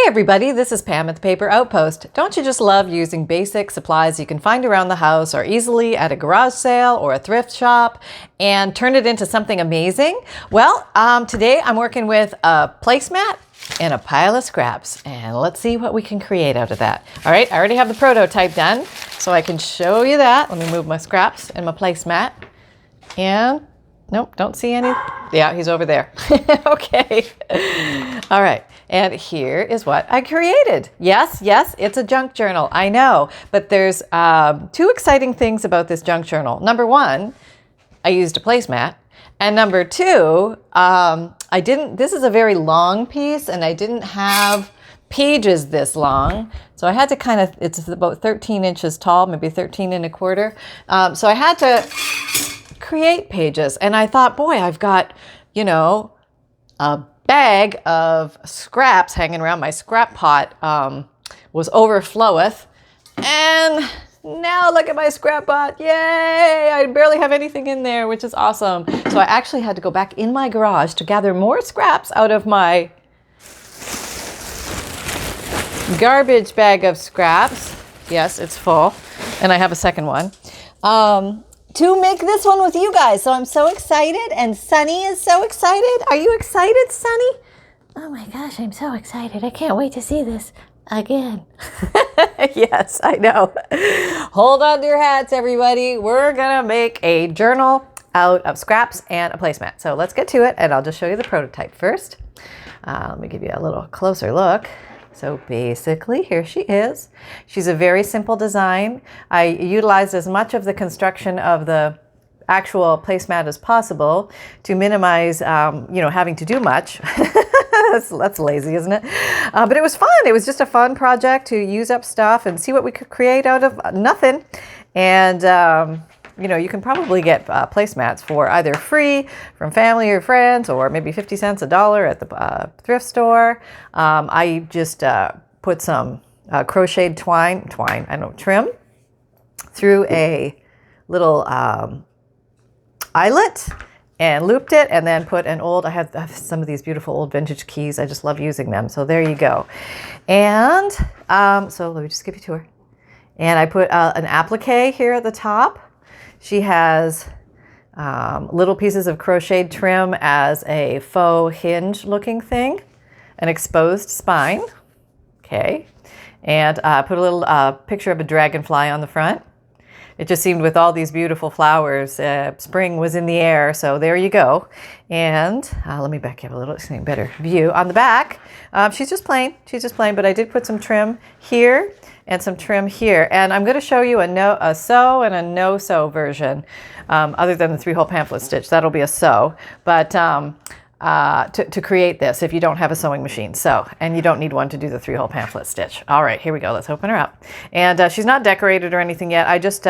everybody, this is Pam at the Paper Outpost. Don't you just love using basic supplies you can find around the house or easily at a garage sale or a thrift shop and turn it into something amazing? Well, today I'm working with a placemat and a pile of scraps, and let's see what we can create out of that. All right, I already have the prototype done, so I can show you that. Let me move my scraps and my placemat. And nope, don't see any. Yeah, he's over there. Okay. All right. And here is what I created. Yes, it's a junk journal. I know. But there's two exciting things about this junk journal. Number one, I used a placemat. And number two, this is a very long piece and I didn't have pages this long. So I had to it's about 13 inches tall, maybe 13 and a quarter. So I had to create pages, and I thought, boy, I've got, a bag of scraps hanging around. My scrap pot was overfloweth, and now look at my scrap pot. Yay! I barely have anything in there, which is awesome. So I actually had to go back in my garage to gather more scraps out of my garbage bag of scraps. Yes, it's full, and I have a second one. To make this one with you guys. So I'm so excited, and Sunny is so excited. Are you excited, Sunny? Oh my gosh, I'm so excited. I can't wait to see this again. Yes, I know. Hold on to your hats, everybody. We're gonna make a journal out of scraps and a placemat. So let's get to it, and I'll just show you the prototype first. Let me give you a little closer look. So basically, here she is. She's a very simple design. I utilized as much of the construction of the actual placemat as possible to minimize, having to do much. That's lazy, isn't it? But it was fun. It was just a fun project to use up stuff and see what we could create out of nothing. And you can probably get placemats for either free from family or friends, or maybe 50 cents, $1 at the thrift store. I just put some crocheted trim through a little eyelet and looped it, and then put I have some of these beautiful old vintage keys. I just love using them. So there you go. And so let me just give you a tour. And I put an applique here at the top. She has little pieces of crocheted trim as a faux hinge looking thing, an exposed spine, okay, and put a little picture of a dragonfly on the front. It just seemed with all these beautiful flowers, spring was in the air, so there you go. And let me back up a little, so better view. On the back, she's just plain, but I did put some trim here and some trim here. And I'm going to show you a sew and a no sew version, other than the 3-hole pamphlet stitch. That'll be a sew, but to create this if you don't have a sewing machine. And you don't need one to do the 3-hole pamphlet stitch. All right, here we go. Let's open her up. And she's not decorated or anything yet. I just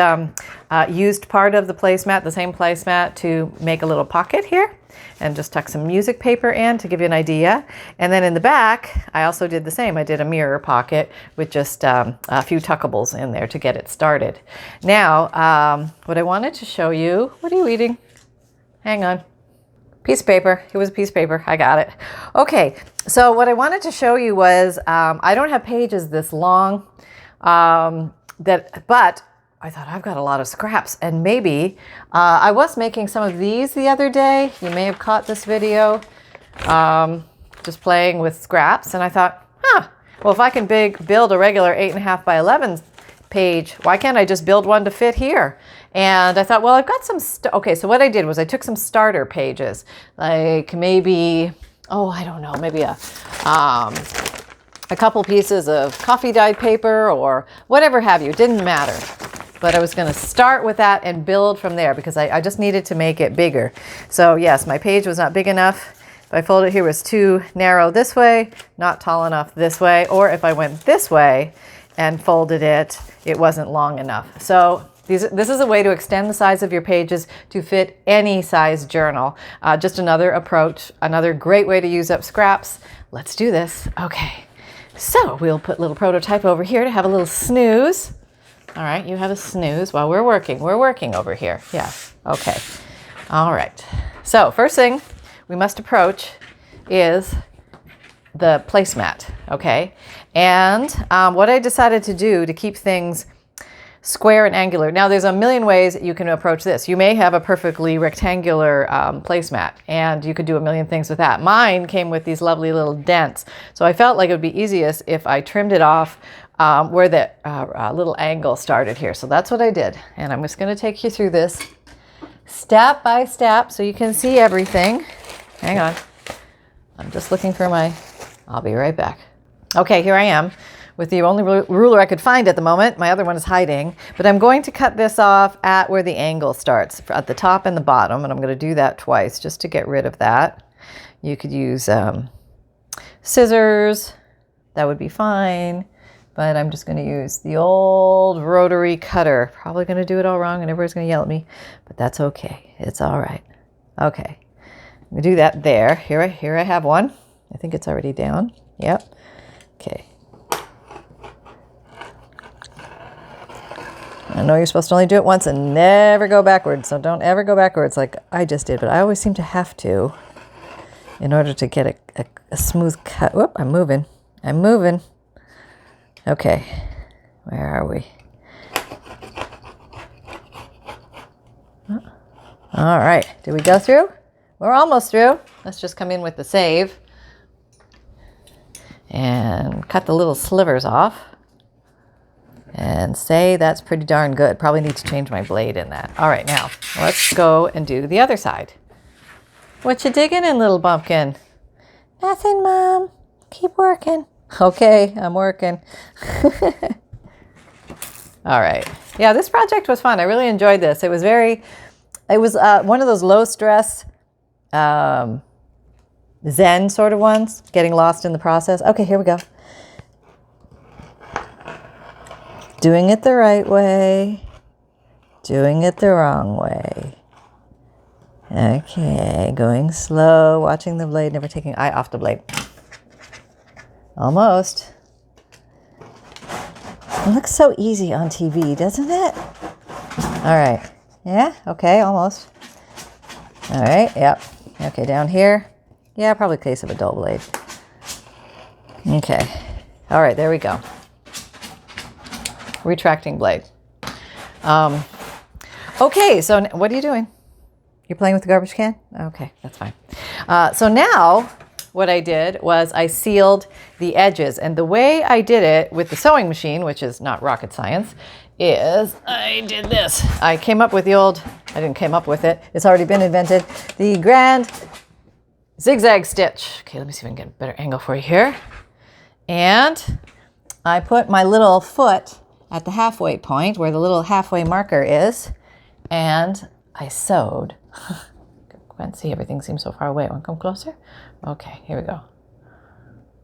used part of the placemat, the same placemat, to make a little pocket here, and just tuck some music paper in to give you an idea. And then in the back, I also did the same. I did a mirror pocket with just a few tuckables in there to get it started. Now, what I wanted to show you, what are you eating? Hang on. Piece of paper. It was a piece of paper. I got it. Okay, so what I wanted to show you was, I don't have pages this long, but I thought I've got a lot of scraps, and maybe I was making some of these the other day. You may have caught this video, just playing with scraps, and I thought, well, if I can build a regular 8.5 by 11 page, why can't I just build one to fit here? And I thought, well, I've got some okay, so what I did was I took some starter pages, like maybe, I don't know, maybe a couple pieces of coffee dyed paper or whatever have you. It didn't matter. But I was going to start with that and build from there, because I just needed to make it bigger. So yes, my page was not big enough. If I folded it here, it was too narrow this way, not tall enough this way, or if I went this way and folded it, it wasn't long enough. So this is a way to extend the size of your pages to fit any size journal. Just another approach, another great way to use up scraps. Let's do this. Okay, so we'll put a little prototype over here to have a little snooze. All right, you have a snooze while we're working. We're working over here. Yeah, okay. All right. So first thing we must approach is the placemat, okay? And what I decided to do to keep things square and angular. Now there's a million ways that you can approach this. You may have a perfectly rectangular placemat and you could do a million things with that. Mine came with these lovely little dents. So I felt like it would be easiest if I trimmed it off where the little angle started here. So that's what I did. And I'm just going to take you through this step by step so you can see everything. Hang on. I'm just looking for I'll be right back. Okay, here I am with the only ruler I could find at the moment. My other one is hiding, but I'm going to cut this off at where the angle starts, at the top and the bottom, and I'm going to do that twice just to get rid of that. You could use scissors, that would be fine, but I'm just going to use the old rotary cutter. Probably going to do it all wrong and everybody's going to yell at me, but that's okay. It's all right. Okay, I'm going to do that there. Here I have one. I think it's already down. Yep. Okay. I know you're supposed to only do it once and never go backwards, so don't ever go backwards like I just did, but I always seem to have to in order to get a smooth cut. Whoop, I'm moving. Okay, where are we? All right, did we go through? We're almost through. Let's just come in with the save and cut the little slivers off. And say that's pretty darn good. Probably need to change my blade in that. All right, now let's go and do the other side. What you digging in, little bumpkin? Nothing, Mom. Keep working. Okay, I'm working. All right. Yeah, this project was fun. I really enjoyed this. It was one of those low stress Zen sort of ones, getting lost in the process. Okay, here we go. Doing it the right way, doing it the wrong way. Okay, going slow, watching the blade, never taking eye off the blade. Almost. It looks so easy on TV, doesn't it? All right. Yeah, okay, almost. All right, yep. Okay, down here. Yeah, probably case of a dull blade. Okay. All right, there we go. Retracting blade. Okay, so what are you doing? You're playing with the garbage can? Okay, that's fine. So now what I did was I sealed the edges, and the way I did it with the sewing machine, which is not rocket science, is I did this. I didn't come up with it. It's already been invented. The grand zigzag stitch. Okay, let me see if I can get a better angle for you here. And I put my little foot at the halfway point where the little halfway marker is, and I sewed. Can't see, everything seems so far away. Want to come closer? Okay, here we go.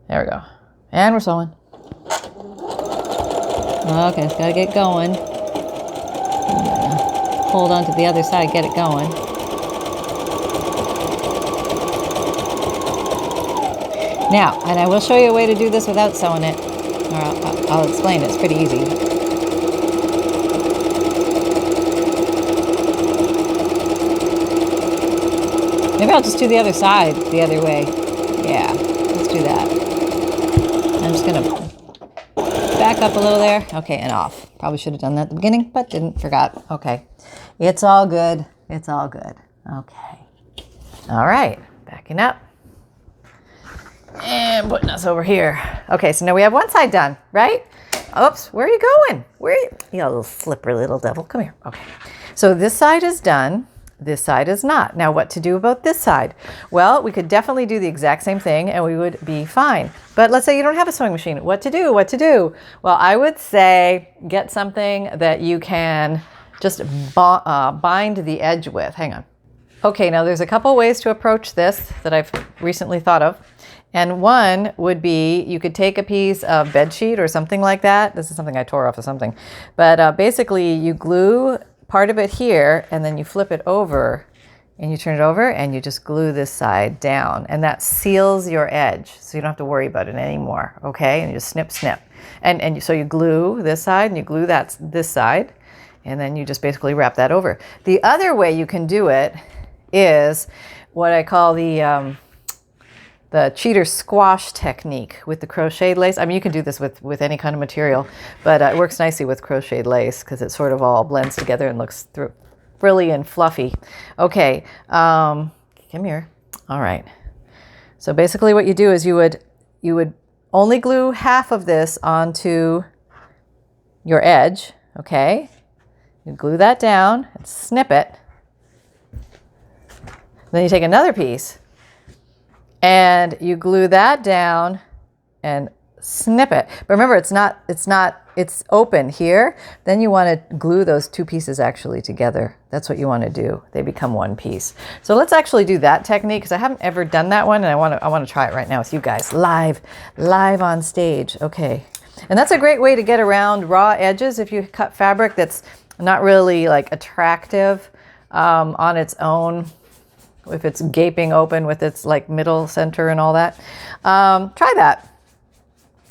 There we go. And we're sewing. Okay, it's got to get going. Hold on to the other side, get it going. Now, and I will show you a way to do this without sewing it. Or I'll explain it. It's pretty easy. Maybe I'll just do the other side the other way. Yeah, let's do that. I'm just going to back up a little there. Okay, and off. Probably should have done that at the beginning, but didn't. Forgot. Okay. It's all good. It's all good. Okay. All right. Backing up. And putting us over here. Okay, so now we have one side done, right? Oops, where are you going? You little slippery little devil. Come here. Okay. So this side is done. This side is not. Now what to do about this side? Well, we could definitely do the exact same thing and we would be fine. But let's say you don't have a sewing machine. What to do? What to do? Well, I would say get something that you can just bind the edge with. Hang on. Okay, now there's a couple ways to approach this that I've recently thought of. And one would be you could take a piece of bed sheet or something like that. This is something I tore off of something. But basically you glue part of it here and then you flip it over and you turn it over and you just glue this side down. And that seals your edge so you don't have to worry about it anymore. Okay, and you just snip, snip. So you glue this side and you glue this side and then you just basically wrap that over. The other way you can do it is what I call the the cheater squash technique with the crocheted lace. I mean, you can do this with any kind of material, but it works nicely with crocheted lace because it sort of all blends together and looks frilly and fluffy. Okay, come here. All right. So basically what you do is you would only glue half of this onto your edge, okay? You glue that down and snip it. Then you take another piece and you glue that down and snip it. But remember, it's open here. Then you want to glue those two pieces actually together. That's what you want to do. They become one piece. So let's actually do that technique because I haven't ever done that one, and I want to try it right now with you guys live on stage. Okay. And that's a great way to get around raw edges if you cut fabric that's not really like attractive on its own. If it's gaping open with its like middle center and all that. Try that.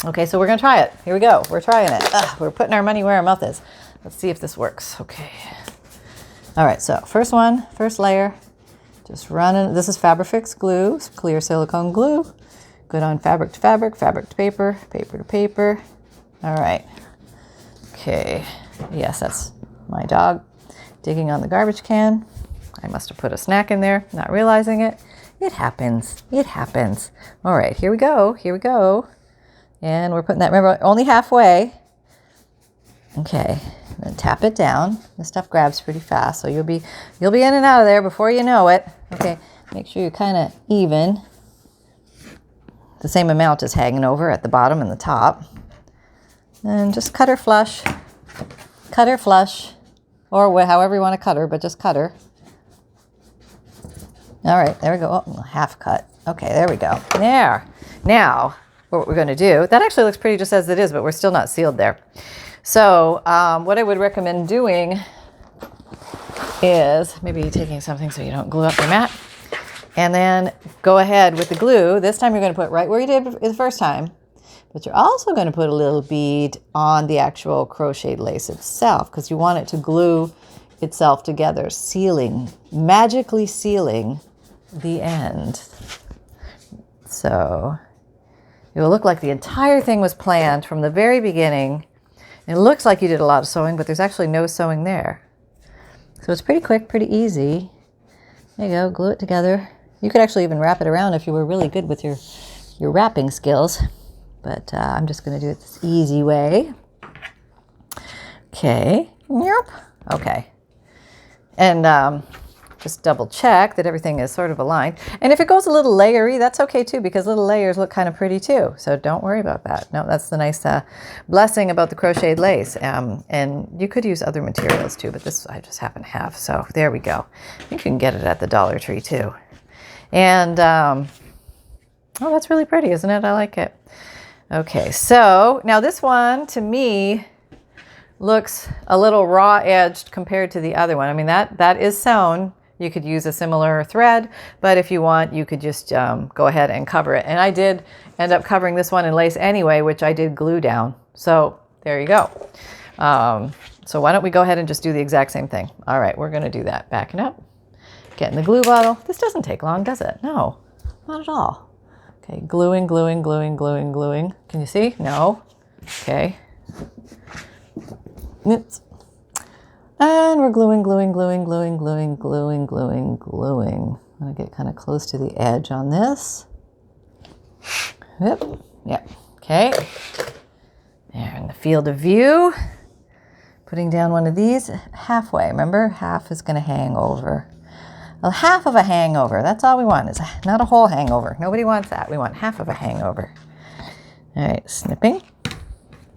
Okay, so we're gonna try it. Here we go, we're trying it. We're putting our money where our mouth is. Let's see if this works, okay. All right, so first layer, just running. This is Fabrifix glue, clear silicone glue. Good on fabric to fabric, fabric to paper, paper to paper. All right, okay. Yes, that's my dog digging on the garbage can. I must have put a snack in there, not realizing it. It happens. It happens. All right, here we go. Here we go. And we're putting that, remember, only halfway. Okay, then tap it down. This stuff grabs pretty fast, so you'll be in and out of there before you know it. Okay, make sure you're kind of even. The same amount is hanging over at the bottom and the top. And just cut her flush. Cut her flush. Or however you want to cut her, but just cut her. All right, there we go. Oh, half cut. Okay, there we go. There. Now, what we're going to do, that actually looks pretty just as it is, but we're still not sealed there. So what I would recommend doing is maybe taking something so you don't glue up your mat, and then go ahead with the glue. This time you're going to put right where you did the first time, but you're also going to put a little bead on the actual crocheted lace itself because you want it to glue itself together, magically sealing the end. So it will look like the entire thing was planned from the very beginning. It looks like you did a lot of sewing, but there's actually no sewing there. So it's pretty quick, pretty easy. There you go, glue it together. You could actually even wrap it around if you were really good with your wrapping skills. But I'm just going to do it this easy way. Okay. Yep. Okay. And just double check that everything is sort of aligned. And if it goes a little layery, that's okay too, because little layers look kind of pretty too. So don't worry about that. No, that's the nice blessing about the crocheted lace. And you could use other materials too, but this I just happen to have. So there we go. I think you can get it at the Dollar Tree too. And oh, that's really pretty, isn't it? I like it. Okay, so now this one to me looks a little raw edged compared to the other one. I mean, that is sewn. You could use a similar thread, but if you want, you could just go ahead and cover it. And I did end up covering this one in lace anyway, which I did glue down. So there you go. So why don't we go ahead and just do the exact same thing? All right, we're gonna do that. Backing up, getting the glue bottle. This doesn't take long, does it? No, not at all. Okay, gluing, gluing, gluing, gluing, gluing. Can you see? No. Okay. Oops. And we're gluing, gluing, gluing, gluing, gluing, gluing, gluing, gluing. I'm gonna get kind of close to the edge on this. Yep, yep, okay. There in the field of view. Putting down one of these halfway. Remember, half is gonna hang over. Well, half of a hangover, that's all we want, is not a whole hangover. Nobody wants that, we want half of a hangover. All right, snipping.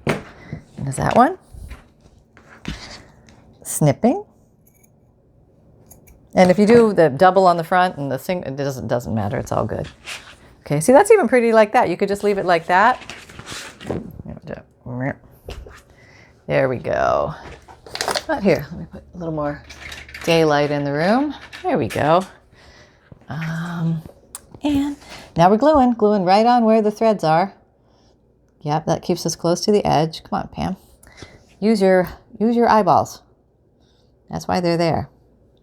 And is that one? Snipping. And if you do the double on the front and the single, it doesn't matter, it's all good. Okay, see, that's even pretty like that. You could just leave it like that. There we go. But here, let me put a little more daylight in the room. There we go. And now we're gluing right on where the threads are. Yep, that keeps us close to the edge. Come on, Pam. Use your eyeballs. That's why they're there.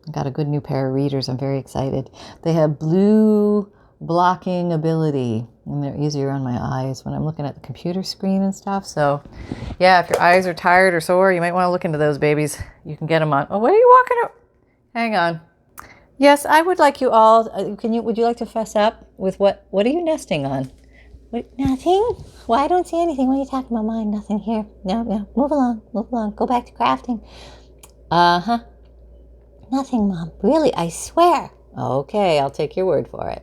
I got a good new pair of readers. I'm very excited. They have blue blocking ability, and they're easier on my eyes when I'm looking at the computer screen and stuff. So yeah, if your eyes are tired or sore, you might want to look into those babies. You can get them on. Oh, what are you walking up? Hang on. Yes, I would like you all, would you like to fess up with what are you nesting on? Nothing? Well, I don't see anything. What are you talking about, Mom? Nothing here. No. Move along. Go back to crafting. Uh-huh. Nothing, Mom. Really, I swear. Okay, I'll take your word for it.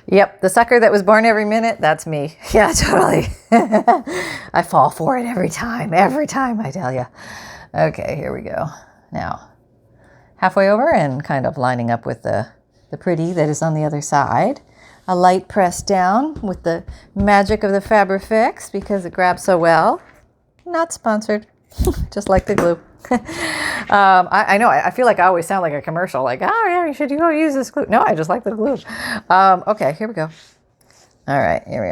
Yep. The sucker that was born every minute, that's me. Yeah, totally. I fall for it every time, I tell you. Okay, here we go. Now, halfway over and kind of lining up with the pretty that is on the other side. A light press down with the magic of the Fabrifix because it grabs so well. Not sponsored, just like the glue. I know, I feel like I always sound like a commercial, like, oh yeah, you should go use this glue. No, I just like the glue. Okay, here we go. All right, here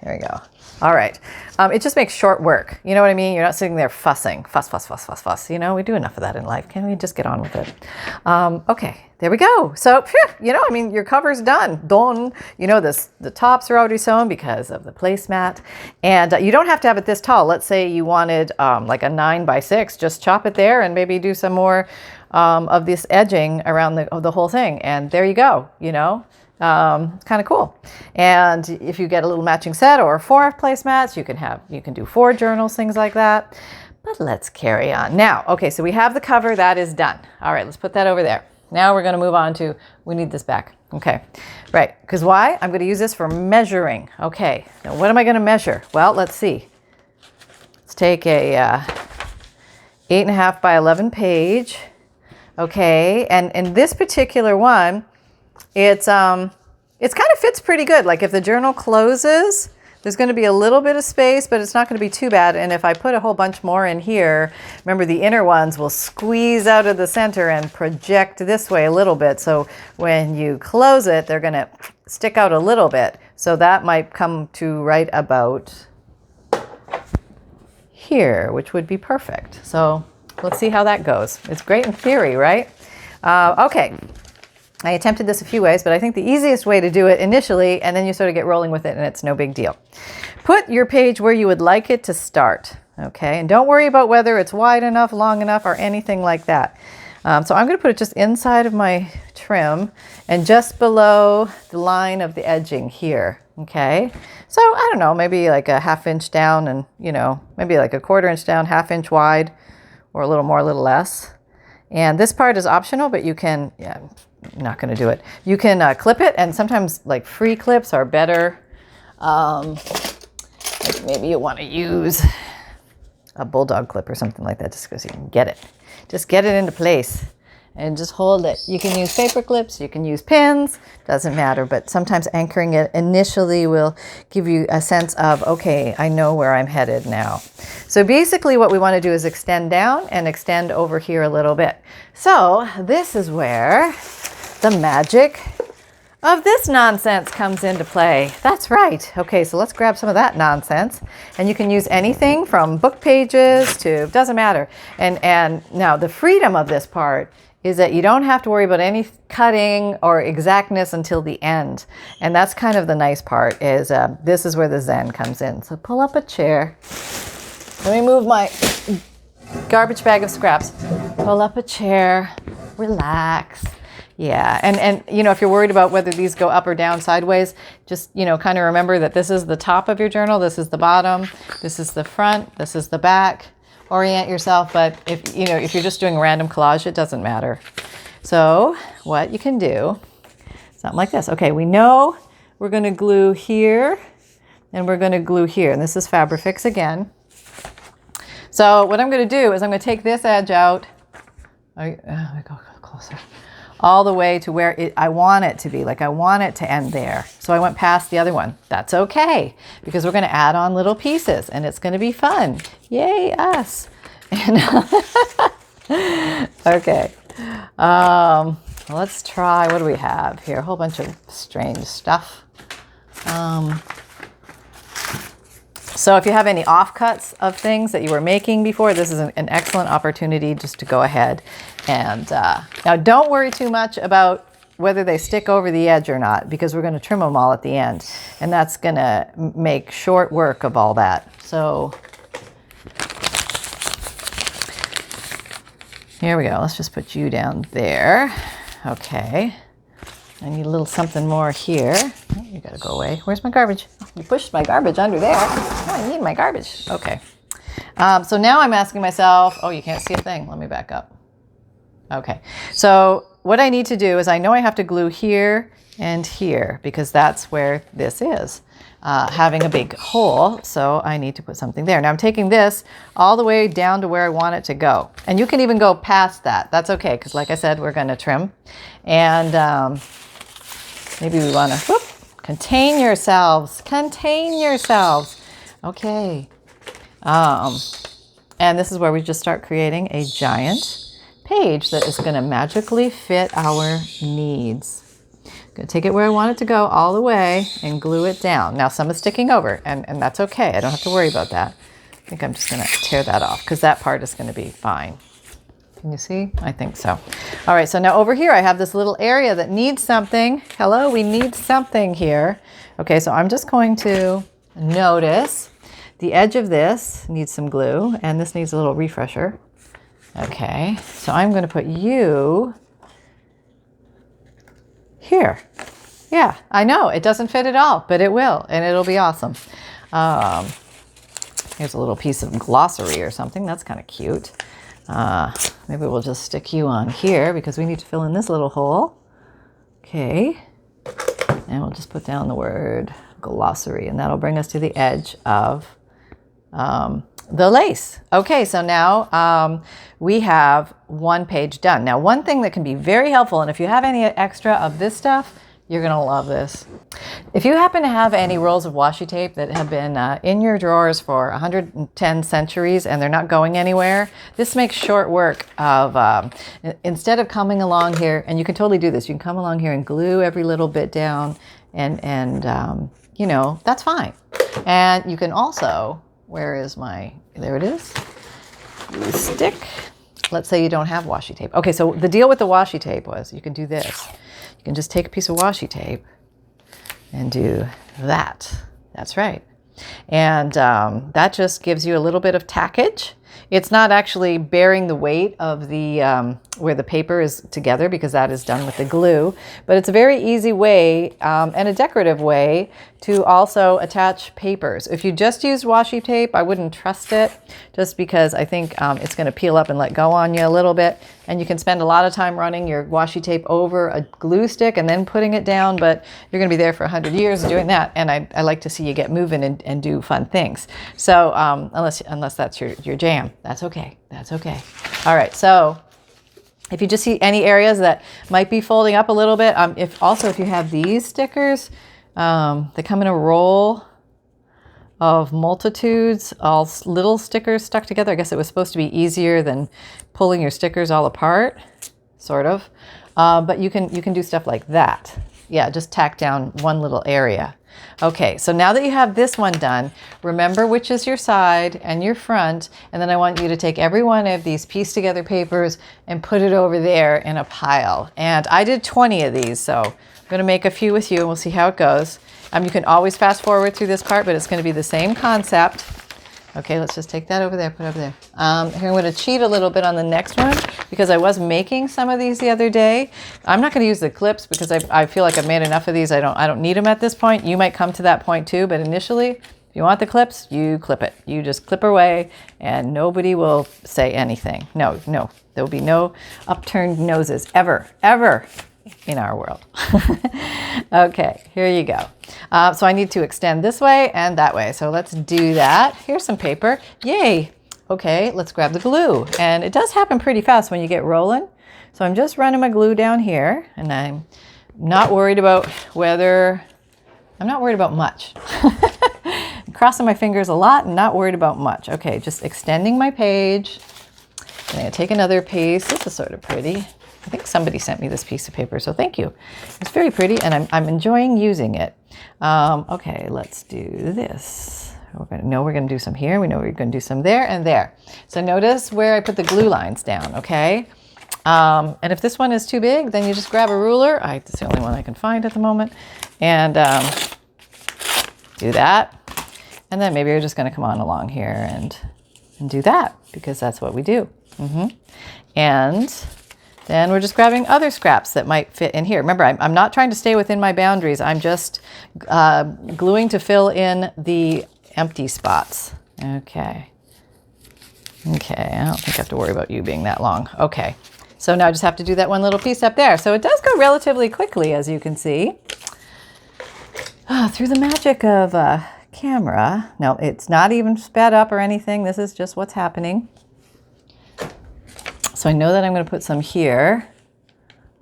we go. All right. It just makes short work. You know what I mean? You're not sitting there fussing. Fuss. You know, we do enough of that in life. Can we just get on with it? Okay, there we go. So, phew, you know, I mean, your cover's done. Done. You know, the tops are already sewn because of the placemat. And you don't have to have it this tall. Let's say you wanted like a 9x6. Just chop it there and maybe do some more of this edging around the whole thing. And there you go, you know. Kind of cool. And if you get a little matching set or 4 placemats, you can do 4 journals, things like that. But let's carry on. Now, okay, so we have the cover, that is done. All right, let's put that over there. Now we're going to move on to, we need this back. Okay, right, because why? I'm going to use this for measuring. Okay, now what am I going to measure? Well, let's see. Let's take a 8.5 by 11 page. Okay, and in this particular one, it kind of fits pretty good. Like if the journal closes, there's going to be a little bit of space, but it's not going to be too bad. And if I put a whole bunch more in here, remember the inner ones will squeeze out of the center and project this way a little bit. So when you close it, they're going to stick out a little bit. So that might come to right about here, which would be perfect. So let's see how that goes. It's great in theory, right? Okay. I attempted this a few ways, but I think the easiest way to do it initially, and then you sort of get rolling with it and it's no big deal. Put your page where you would like it to start, okay? And don't worry about whether it's wide enough, long enough, or anything like that. So I'm going to put it just inside of my trim and just below the line of the edging here, okay? So I don't know, maybe like a 1/2 inch down and, you know, maybe like a 1/4 inch down, 1/2 inch wide, or a little more, a little less. And this part is optional, but you can, yeah, I'm not going to do it. You can clip it, and sometimes like free clips are better. Like maybe you want to use a bulldog clip or something like that, just because you can get it. Just get it into place and just hold it. You can use paper clips, you can use pins, doesn't matter, but sometimes anchoring it initially will give you a sense of, okay, I know where I'm headed now. So basically what we want to do is extend down and extend over here a little bit. So this is where the magic of this nonsense comes into play. That's right. Okay, so let's grab some of that nonsense. And you can use anything from book pages to, doesn't matter. And now the freedom of this part is that you don't have to worry about any cutting or exactness until the end. And that's kind of the nice part, is this is where the zen comes in. So pull up a chair. Let me move my garbage bag of scraps. Pull up a chair, relax. Yeah, and you know, if you're worried about whether these go up or down sideways, just, you know, kind of remember that this is the top of your journal, this is the bottom, this is the front, this is the back. Orient yourself, but if you're just doing a random collage, it doesn't matter. So what you can do, something like this. Okay, we know we're going to glue here and we're going to glue here, and this is Fabrifix again. So what I'm going to do is I'm going to take this edge out. I go closer. All the way to where I want it to be. Like I want it to end there. So I went past the other one. That's okay, because we're going to add on little pieces and it's going to be fun. Yay, us. And okay. Let's try, what do we have here? A whole bunch of strange stuff. So if you have any offcuts of things that you were making before, this is an excellent opportunity just to go ahead and now don't worry too much about whether they stick over the edge or not, because we're going to trim them all at the end. And that's going to make short work of all that. So here we go. Let's just put you down there. Okay. I need a little something more here. Oh, you got to go away. Where's my garbage? Oh, you pushed my garbage under there. Oh, I need my garbage. Okay. So now I'm asking myself, oh, you can't see a thing. Let me back up. Okay. So what I need to do is I know I have to glue here and here because that's where this is, having a big hole. So I need to put something there. Now I'm taking this all the way down to where I want it to go. And you can even go past that. That's okay. Because like I said, we're going to trim. And maybe we want to contain yourselves. Contain yourselves. Okay. And this is where we just start creating a giant page that is going to magically fit our needs. I'm going to take it where I want it to go all the way and glue it down. Now some is sticking over and that's okay. I don't have to worry about that. I think I'm just going to tear that off because that part is going to be fine. Can you see? I think so. All right, so now over here I have this little area that needs something. Hello, we need something here. Okay, so I'm just going to notice the edge of this needs some glue and this needs a little refresher. Okay, so I'm going to put you here. Yeah, I know it doesn't fit at all, but it will, and it'll be awesome. Here's a little piece of glossary or something. That's kind of cute. Maybe we'll just stick you on here because we need to fill in this little hole. Okay, and we'll just put down the word glossary, and that'll bring us to the edge of the lace. Okay, so now we have one page done. Now, one thing that can be very helpful, and if you have any extra of this stuff, you're going to love this. If you happen to have any rolls of washi tape that have been in your drawers for 110 centuries and they're not going anywhere, this makes short work of, instead of coming along here, and you can totally do this, you can come along here and glue every little bit down and you know, that's fine. And you can also, where is my, there it is, stick. Let's say you don't have washi tape. Okay, so the deal with the washi tape was you can do this. You can just take a piece of washi tape and do that. That's right. And that just gives you a little bit of tackage. It's not actually bearing the weight of the where the paper is together because that is done with the glue, but it's a very easy way and a decorative way to also attach papers. If you just use washi tape, I wouldn't trust it just because I think it's going to peel up and let go on you a little bit, and you can spend a lot of time running your washi tape over a glue stick and then putting it down, but you're going to be there for 100 years doing that, and I like to see you get moving and do fun things. So unless that's your jam, that's okay. That's okay. All right, so if you just see any areas that might be folding up a little bit, if you have these stickers, they come in a roll of multitudes, all little stickers stuck together. I guess it was supposed to be easier than pulling your stickers all apart, sort of. But you can do stuff like that. Yeah, just tack down one little area. Okay, so now that you have this one done, remember which is your side and your front, and then I want you to take every one of these pieced together papers and put it over there in a pile. And I did 20 of these, so I'm going to make a few with you and we'll see how it goes. You can always fast forward through this part, but it's going to be the same concept. Okay, let's just take that over there, put it over there. Here I'm going to cheat a little bit on the next one because I was making some of these the other day. I'm not going to use the clips because I feel like I've made enough of these. I don't need them at this point. You might come to that point too, but initially, if you want the clips, you clip it. You just clip away and nobody will say anything. No, there will be no upturned noses ever in our world. Okay, here you go. So I need to extend this way and that way. So let's do that. Here's some paper. Yay. Okay, let's grab the glue. And it does happen pretty fast when you get rolling. So I'm just running my glue down here and I'm not worried about I'm not worried about much. I'm crossing my fingers a lot and not worried about much. Okay, just extending my page. I'm going to take another piece. This is sort of pretty. I think somebody sent me this piece of paper, so thank you. It's very pretty, and I'm enjoying using it. Okay, let's do this. We're going to do some here. We know we're going to do some there and there. So notice where I put the glue lines down, okay? And if this one is too big, then you just grab a ruler. It's the only one I can find at the moment. And do that. And then maybe you're just going to come on along here and do that, because that's what we do. And then we're just grabbing other scraps that might fit in here. Remember, I'm not trying to stay within my boundaries. I'm just gluing to fill in the empty spots. Okay. Okay, I don't think I have to worry about you being that long. Okay, so now I just have to do that one little piece up there. So it does go relatively quickly, as you can see. Through the magic of camera. No, it's not even sped up or anything. This is just what's happening. So I know that I'm going to put some here.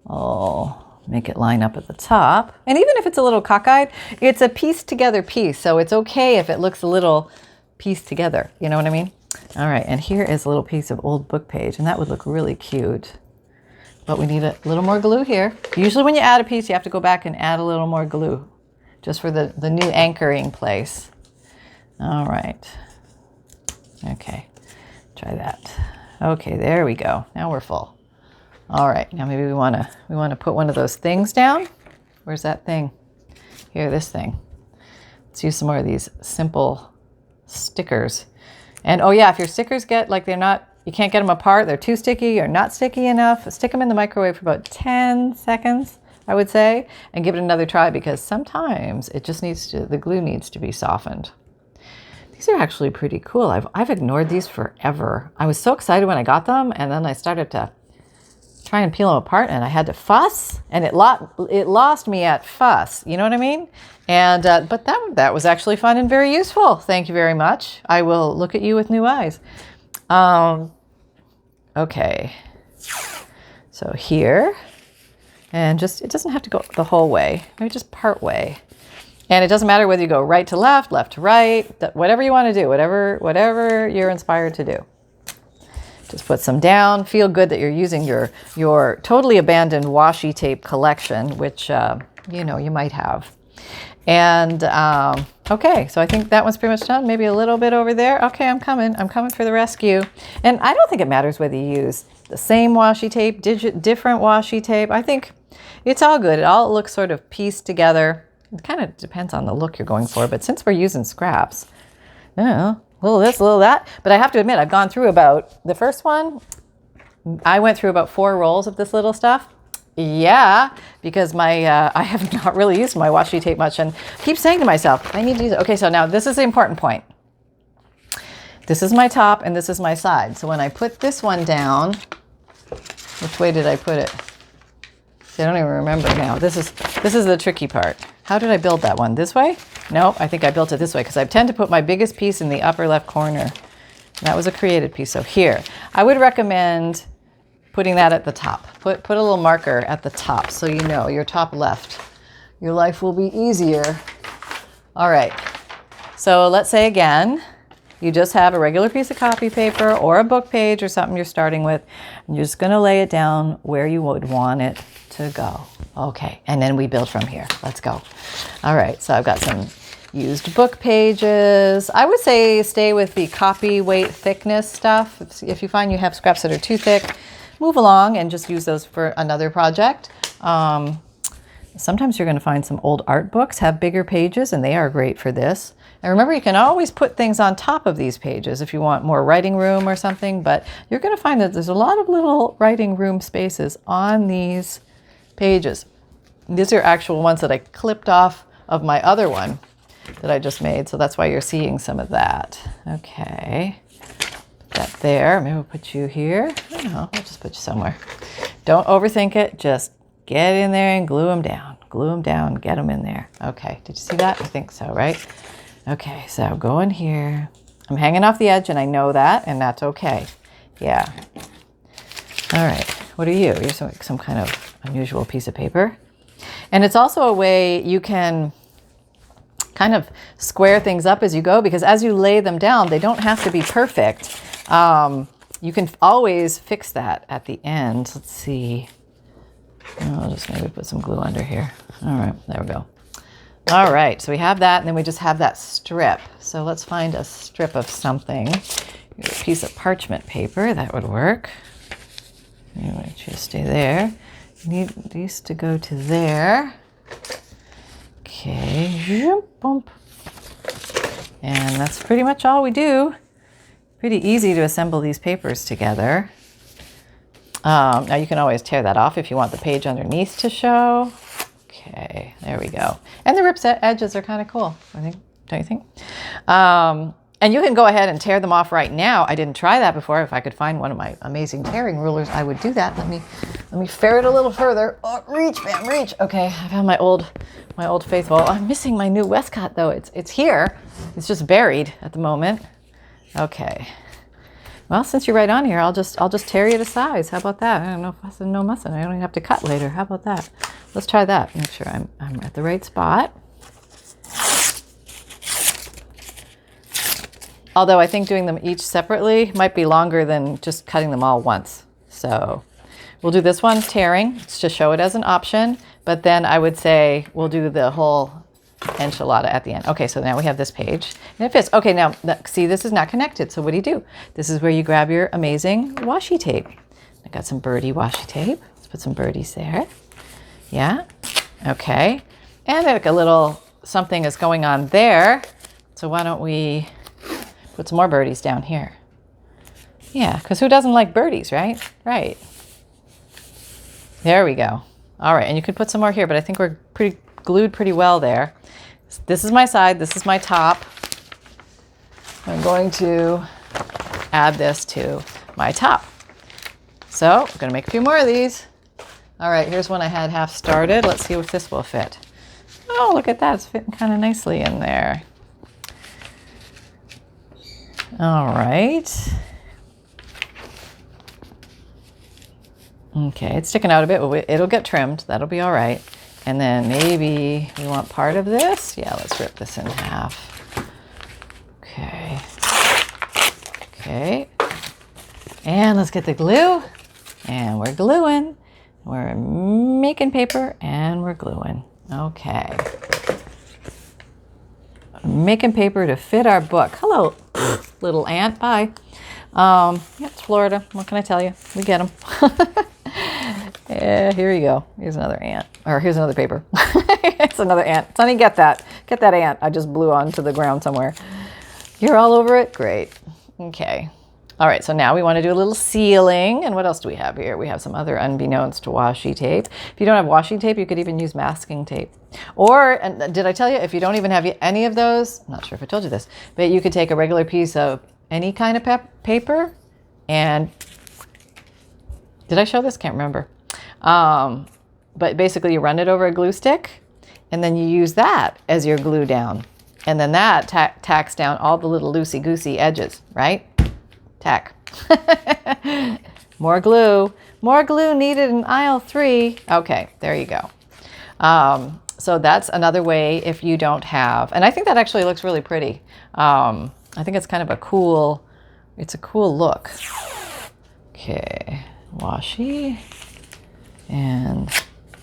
Oh, make it line up at the top. And even if it's a little cockeyed, it's a pieced together piece. So it's okay if it looks a little pieced together. You know what I mean? All right, and here is a little piece of old book page, and that would look really cute. But we need a little more glue here. Usually when you add a piece, you have to go back and add a little more glue, just for the new anchoring place. All right. Okay, try that. Okay, there we go. Now we're full. All right, now maybe we want to put one of those things down. Where's that thing? Here, this thing. Let's use some more of these simple stickers. And oh yeah, if your stickers get like you can't get them apart, they're too sticky or not sticky enough, stick them in the microwave for about 10 seconds, I would say, and give it another try, because sometimes it just the glue needs to be softened. These are actually pretty cool. I've ignored these forever. I was so excited when I got them, and then I started to try and peel them apart, and I had to fuss, and it lost me at fuss. You know what I mean? And but that was actually fun and very useful. Thank you very much. I will look at you with new eyes. Okay. So here, and it doesn't have to go the whole way. Maybe just part way. And it doesn't matter whether you go right to left, left to right, whatever you want to do, whatever you're inspired to do. Just put some down. Feel good that you're using your totally abandoned washi tape collection, which you might have. And okay, so I think that one's pretty much done. Maybe a little bit over there. Okay, I'm coming for the rescue. And I don't think it matters whether you use the same washi tape, different washi tape. I think it's all good. It all looks sort of pieced together. It kind of depends on the look you're going for, but since we're using scraps, a little this, a little that. But I have to admit, I've gone through the first one, I went through about 4 rolls of this little stuff. Yeah, because I have not really used my washi tape much, and keep saying to myself, I need to use it. Okay, so now this is the important point. This is my top and this is my side. So when I put this one down, which way did I put it? See, I don't even remember now. This is the tricky part. How did I build that one? This way? No, I think I built it this way, because I tend to put my biggest piece in the upper left corner. That was a created piece. So here, I would recommend putting that at the top. Put a little marker at the top so you know your top left. Your life will be easier. All right. So let's say again, you just have a regular piece of copy paper or a book page or something you're starting with. And you're just going to lay it down where you would want it to go. Okay. And then we build from here. Let's go. All right. So I've got some used book pages. I would say stay with the copy weight thickness stuff. If you find you have scraps that are too thick, move along and just use those for another project. Sometimes you're going to find some old art books have bigger pages, and they are great for this. And remember, you can always put things on top of these pages if you want more writing room or something, but you're going to find that there's a lot of little writing room spaces on these pages. These are actual ones that I clipped off of my other one that I just made, so that's why you're seeing some of that. Okay. That there. Maybe we'll put you here. I don't know. I'll just put you somewhere. Don't overthink it. Just get in there and glue them down. Glue them down. Get them in there. Okay. Did you see that? I think so, right? Okay. So go in here. I'm hanging off the edge, and I know that, and that's okay. Yeah. All right. What are you? You're some kind of unusual piece of paper. And it's also a way you can kind of square things up as you go, because as you lay them down, they don't have to be perfect. You can always fix that at the end. Let's see. I'll just maybe put some glue under here. All right, there we go. All right, so we have that, and then we just have that strip. So let's find a strip of something. Here's a piece of parchment paper. That would work. You want you to stay there. You need these to go to there. Okay, bump. And that's pretty much all we do. Pretty easy to assemble these papers together. Now you can always tear that off if you want the page underneath to show. Okay, there we go. And the ripped edges are kind of cool, I think. Don't you think? And you can go ahead and tear them off right now. I didn't try that before. If I could find one of my amazing tearing rulers, I would do that. Let me ferret a little further. Oh, reach, ma'am, reach. Okay, I found my old faithful. I'm missing my new Westcott though. It's here. It's just buried at the moment. Okay. Well, since you're right on here, I'll just tear you to size. How about that? I don't know fussing, no mussing. I don't even have to cut later. How about that? Let's try that. Make sure I'm at the right spot. Although I think doing them each separately might be longer than just cutting them all once. So we'll do this one tearing to show it as an option, but then I would say we'll do the whole enchilada at the end. Okay, so now we have this page and it fits. Okay, now see, this is not connected. So what do? This is where you grab your amazing washi tape. I got some birdie washi tape. Let's put some birdies there. Yeah, okay. And like a little something is going on there. So why don't we put some more birdies down here? Yeah, because who doesn't like birdies, right? Right. There we go. All right, and you could put some more here, but I think we're glued pretty well there. This is my side, this is my top. I'm going to add this to my top. So I'm gonna make a few more of these. All right, here's one I had half started. Let's see if this will fit. Oh, look at that, it's fitting kind of nicely in there. All right. Okay, it's sticking out a bit, but it'll get trimmed. That'll be all right. And then maybe we want part of this. Yeah, let's rip this in half. Okay. Okay. And let's get the glue. And we're gluing. We're making paper and we're gluing. Okay. Making paper to fit our book. Hello, little ant. Bye. Yeah, it's Florida. What can I tell you? We get them. Yeah, here you go. Here's another ant. Or here's another paper. It's another ant. Sonny, get that. Get that ant. I just blew onto the ground somewhere. You're all over it? Great. Okay. All right, so now we want to do a little sealing. And what else do we have here? We have some other unbeknownst washi tape. If you don't have washi tape, you could even use masking tape. Or, and did I tell you, if you don't even have any of those, I'm not sure if I told you this, but you could take a regular piece of any kind of paper and, did I show this? Can't remember. But basically you run it over a glue stick and then you use that as your glue down. And then that tacks down all the little loosey-goosey edges, right? Tack. More glue needed in aisle 3. Okay, there you go. So that's another way if you don't have, and I think that actually looks really pretty. I think it's kind of a cool look. Okay, washi, and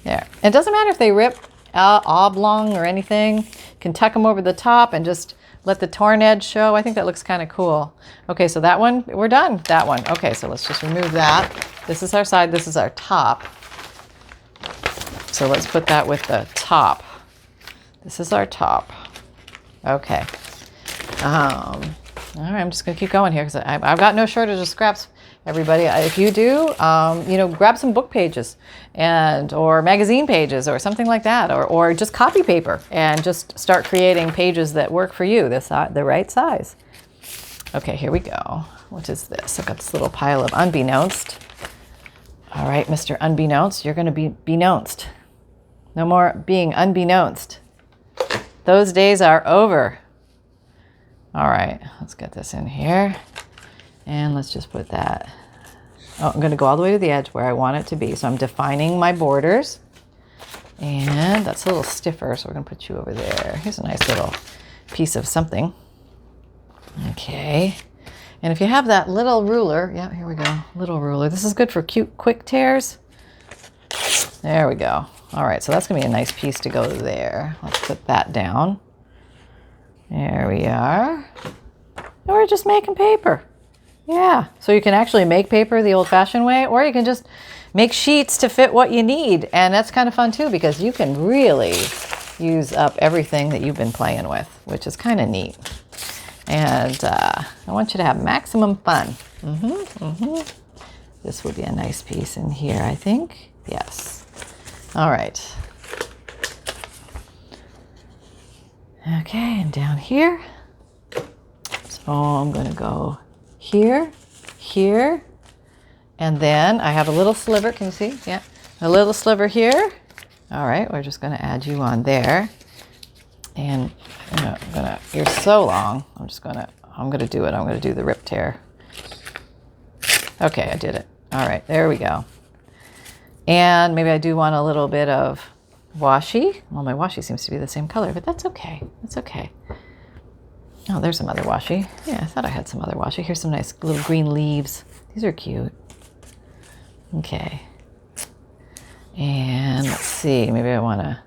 there. It doesn't matter if they rip oblong or anything. You can tuck them over the top and just let the torn edge show. I think that looks kind of cool. Okay, so that one, we're done. That one. Okay, so let's just remove that. This is our side, this is our top. So let's put that with the top. This is our top. Okay. All right, I'm just gonna keep going here because I've got no shortage of scraps, everybody. If you do, you know, grab some book pages or magazine pages or something like that, or just copy paper and just start creating pages that work for you, the right size. Okay, here we go. What is this? I've got this little pile of unbeknownst. All right, Mr. Unbeknownst, you're gonna be beknownst. No more being unbeknownst. Those days are over. All right, let's get this in here. And let's just put that. Oh, I'm gonna go all the way to the edge where I want it to be. So I'm defining my borders. And that's a little stiffer, so we're gonna put you over there. Here's a nice little piece of something. Okay. And if you have that little ruler, yeah, here we go, little ruler. This is good for cute, quick tears. There we go. All right, so that's gonna be a nice piece to go there. Let's put that down. There we are. And we're just making paper. Yeah, so you can actually make paper the old-fashioned way, or you can just make sheets to fit what you need. And that's kind of fun too, because you can really use up everything that you've been playing with, which is kind of neat. And I want you to have maximum fun. This would be a nice piece in here, I think. Yes. All right. Okay, and down here. So I'm going to go here, here, and then I have a little sliver. Can you see? Yeah, a little sliver here. All right, we're just going to add you on there. And you're so long. I'm going to do it. I'm going to do the rip tear. Okay, I did it. All right, there we go. And maybe I do want a little bit of washi. Well, my washi seems to be the same color, but that's okay. That's okay. Oh, there's some other washi. Yeah, I thought I had some other washi. Here's some nice little green leaves. These are cute. Okay. And let's see, maybe I want to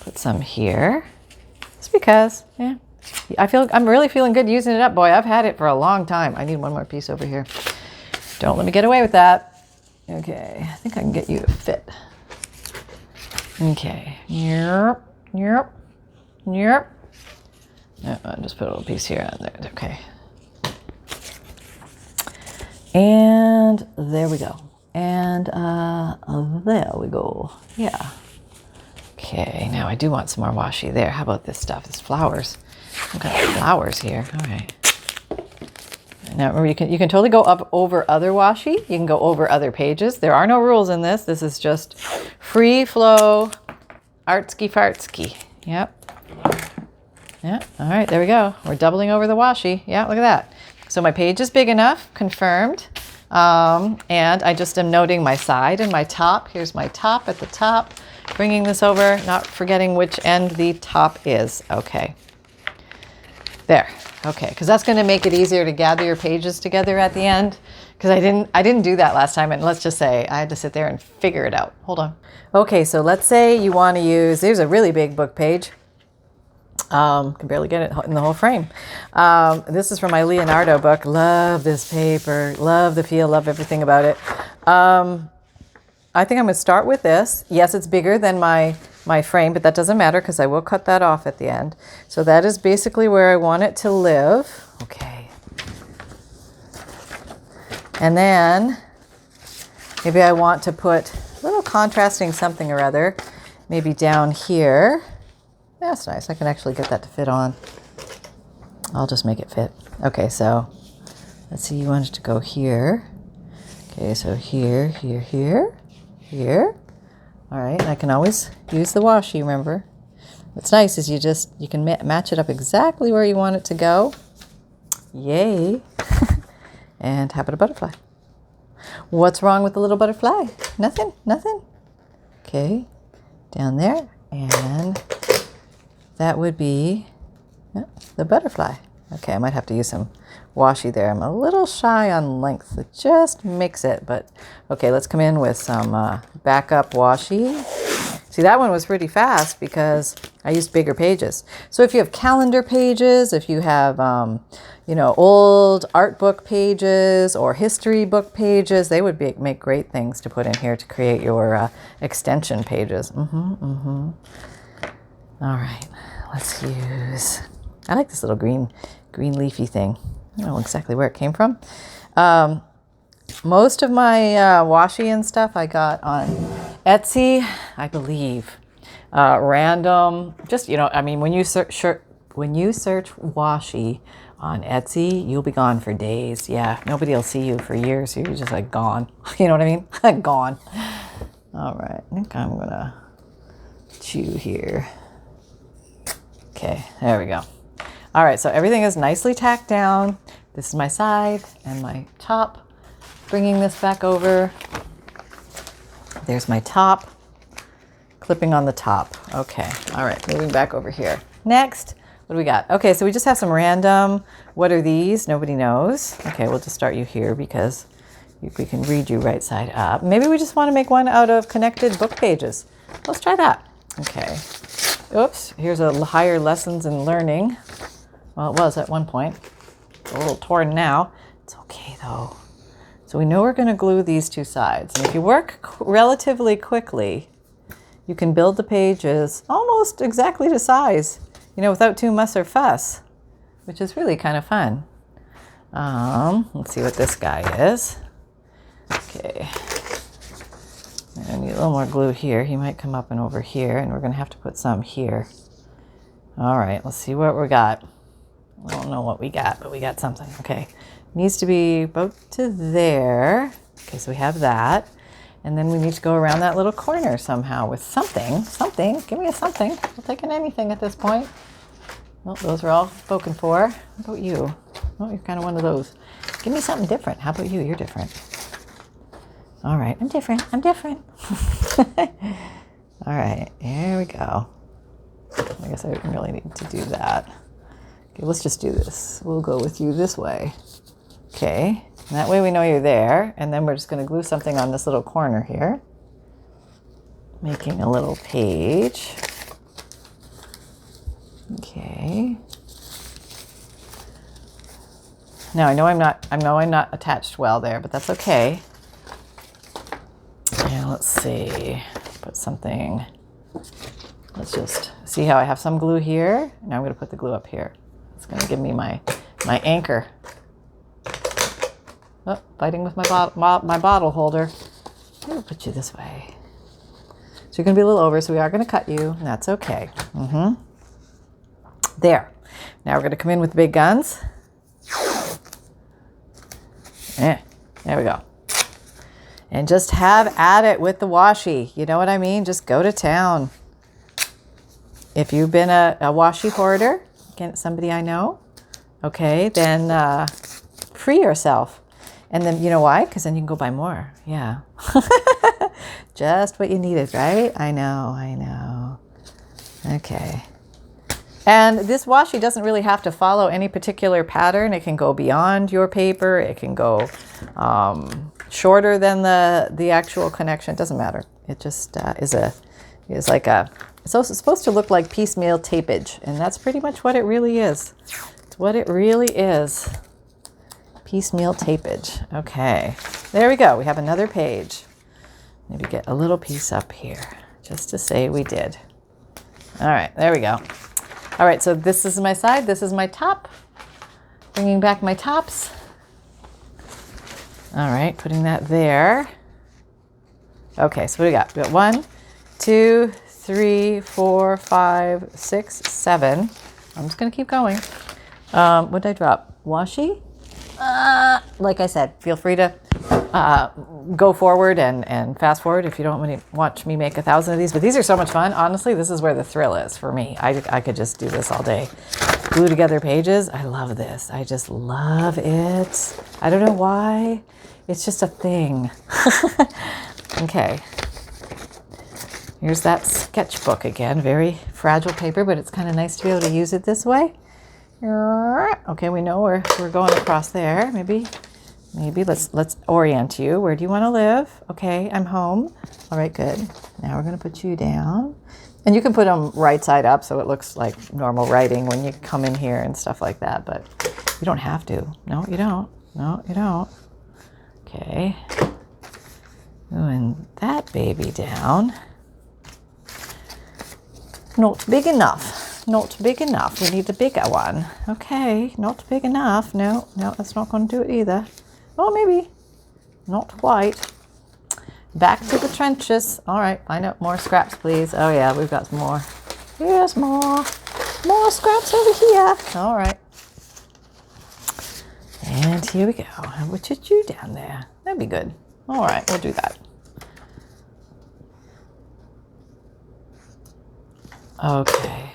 put some here. Just because, yeah. I'm really feeling good using it up, boy. I've had it for a long time. I need one more piece over here. Don't let me get away with that. Okay, I think I can get you to fit. Okay. Yep. Yep. Yep. Yeah, I'll just put a little piece here on there. Okay. And there we go. And there we go. Yeah. Okay, now I do want some more washi there. How about this stuff? This flowers. I've got flowers here. All right. Now remember, you can totally go up over other washi. You can go over other pages. There are no rules in this. This is just free flow, artsky fartsky. Yep. Yeah, all right, there we go. We're doubling over the washi. Yeah, look at that. So my page is big enough, confirmed. And I just am noting my side and my top. Here's my top at the top. Bringing this over, not forgetting which end the top is. Okay. There. Okay, because that's going to make it easier to gather your pages together at the end. Because I didn't do that last time, and let's just say I had to sit there and figure it out. Hold on. Okay, so let's say you want to use, there's a really big book page. Can barely get it in the whole frame. This is from my Leonardo book. Love this paper. Love the feel. Love everything about it. I think I'm going to start with this. Yes, it's bigger than my frame, but that doesn't matter because I will cut that off at the end. So that is basically where I want it to live. Okay. And then maybe I want to put a little contrasting something or other, maybe down here. That's nice. I can actually get that to fit on. I'll just make it fit. Okay, so let's see. You want it to go here. Okay, so here, here, here, here. All right, and I can always use the washi, remember. What's nice is you can match it up exactly where you want it to go. Yay. And how about a butterfly? What's wrong with the little butterfly? Nothing, nothing. Okay, down there, and that would be the butterfly. Okay, I might have to use some washi there. I'm a little shy on length. It just makes it, but okay, let's come in with some backup washi. See, that one was pretty fast because I used bigger pages. So if you have calendar pages, if you have, old art book pages or history book pages, they would make great things to put in here to create your extension pages. All right, let's use, I like this little green leafy thing. I don't know exactly where it came from. Most of my washi and stuff I got on Etsy, I believe. Random, just, when you search washi on Etsy, you'll be gone for days. Yeah, nobody will see you for years. You're just like gone. You know what I mean? Gone. All right, I think I'm gonna chew here. Okay, there we go. All right, so everything is nicely tacked down. This is my side and my top. Bringing this back over. There's my top. Clipping on the top. Okay, all right, moving back over here. Next, what do we got? Okay, so we just have some random, what are these? Nobody knows. Okay, we'll just start you here because we can read you right side up. Maybe we just want to make one out of connected book pages. Let's try that. Okay. Oops, here's a higher lessons in learning. Well, it was at one point. It's a little torn now. It's okay though. though. So we know we're going to glue these two sides. And if you work relatively quickly, you can build the pages almost exactly to size, you know, without too much or fuss, which is really kind of fun. Let's see what this guy is. Okay. I need a little more glue here. He might come up and over here, and we're going to have to put some here. All right, let's see what we got. I don't know what we got, but we got something. Okay, needs to be about to there. Okay, so we have that. And then we need to go around that little corner somehow with something. Something. Give me a something. I'll take an anything at this point. Well, those are all spoken for. How about you? Oh, you're kind of one of those. Give me something different. How about you? You're different. All right, I'm different. I'm different. All right, here we go. I guess I really need to do that. Okay, let's just do this. We'll go with you this way. Okay, and that way we know you're there. And then we're just going to glue something on this little corner here. Making a little page. Okay. Now I know I'm not attached well there, but that's okay. And let's see. Put something. Let's just see how I have some glue here. Now I'm going to put the glue up here. It's going to give me my anchor. Oh, fighting with my bottle holder. I'll put you this way. So you're going to be a little over, so we are going to cut you, and that's okay. There. Now we're going to come in with the big guns. There we go. And just have at it with the washi. You know what I mean? Just go to town. If you've been a washi hoarder, somebody I know, okay, then free yourself. And then, you know why? Because then you can go buy more. Yeah. Just what you needed, right? I know. Okay. And this washi doesn't really have to follow any particular pattern. It can go beyond your paper. It can go shorter than the actual connection. It doesn't matter. It just is like a, it's supposed to look like piecemeal tapage. And that's pretty much what it really is. It's what it really is. Piecemeal tapage. Okay. There we go. We have another page. Maybe get a little piece up here just to say we did. All right. There we go. All right, so this is my side, this is my top. Bringing back my tops. All right, putting that there. Okay, so what do we got? We got 1, 2, 3, 4, 5, 6, 7. I'm just gonna keep going. What did I drop? Washi? Like I said, feel free to go forward and fast forward if you don't want to watch me make 1,000 of these. But these are so much fun. Honestly, this is where the thrill is for me. I could just do this all day. Glue together pages. I love this. I just love it. I don't know why. It's just a thing. Okay. Here's that sketchbook again. Very fragile paper, but it's kind of nice to be able to use it this way. Okay, we know we're going across there. Maybe let's orient you. Where do you want to live? Okay, I'm home. All right, good. Now we're going to put you down. And you can put them right side up so it looks like normal writing when you come in here and stuff like that, but you don't have to. No, you don't. No, you don't. Okay. Moving that baby down. Not big enough. Not big enough. We need the bigger one. Okay, not big enough. No, that's not going to do it either. Oh, maybe. Not quite. Back to the trenches. All right, find out more scraps, please. Oh, yeah, we've got some more. Here's more. More scraps over here. All right. And here we go. And we'll put you down there. That'd be good. All right, we'll do that. Okay.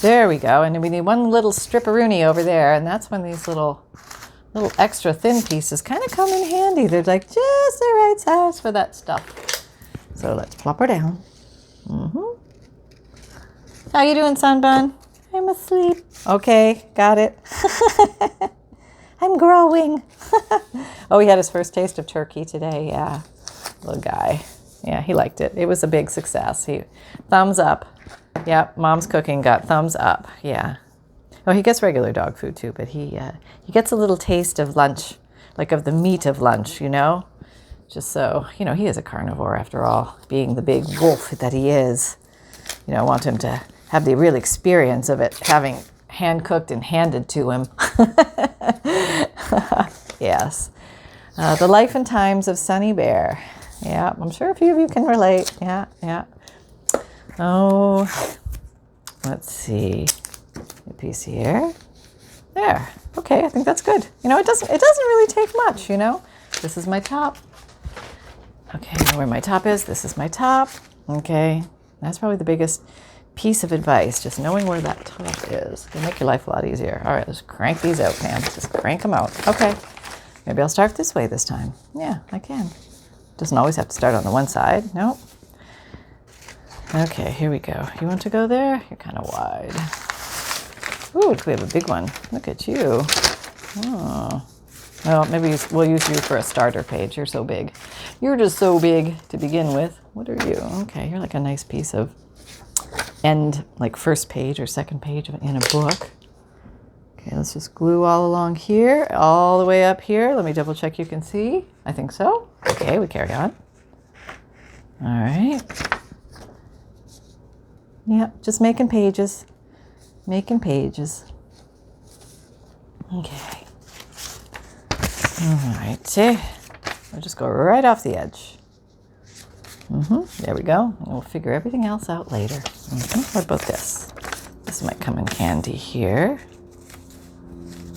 There we go. And then we need one little stripperoonie over there. And that's when these little extra thin pieces kind of come in handy. They're like just the right size for that stuff. So let's plop her down. How you doing, Sunbun? I'm asleep. Okay, got it. I'm growing. Oh, he had his first taste of turkey today. Yeah, little guy. Yeah, he liked it. It was a big success. Thumbs up. Yep, Mom's cooking got thumbs up. Yeah. Oh, he gets regular dog food too, but he gets a little taste of lunch, like of the meat of lunch, you know? Just so, you know, he is a carnivore after all, being the big wolf that he is. You know, I want him to have the real experience of it, having hand-cooked and handed to him. Yes. The life and times of Sunny Bear. Yeah, I'm sure a few of you can relate. Yeah, yeah. Oh, let's see. A piece here. There. Okay, I think that's good. You know, it doesn't really take much, you know. This is my top. Okay, I know where my top is. This is my top. Okay, that's probably the biggest piece of advice, just knowing where that top is. It'll make your life a lot easier. All right, let's crank these out, Pam. Just crank them out. Okay, maybe I'll start this way this time. Yeah, I can. Doesn't always have to start on the one side. Nope. Okay, here we go. You want to go there? You're kind of wide. Ooh, we have a big one. Look at you. Oh. Well, maybe we'll use you for a starter page. You're so big. You're just so big to begin with. What are you? Okay, you're like a nice piece of end, like first page or second page in a book. Okay, let's just glue all along here, all the way up here. Let me double check you can see. I think so. Okay, we carry on. All right. Yep, just making pages. Making pages. Okay. All right, see? We'll just go right off the edge. There we go. And we'll figure everything else out later. What about this? This might come in handy here.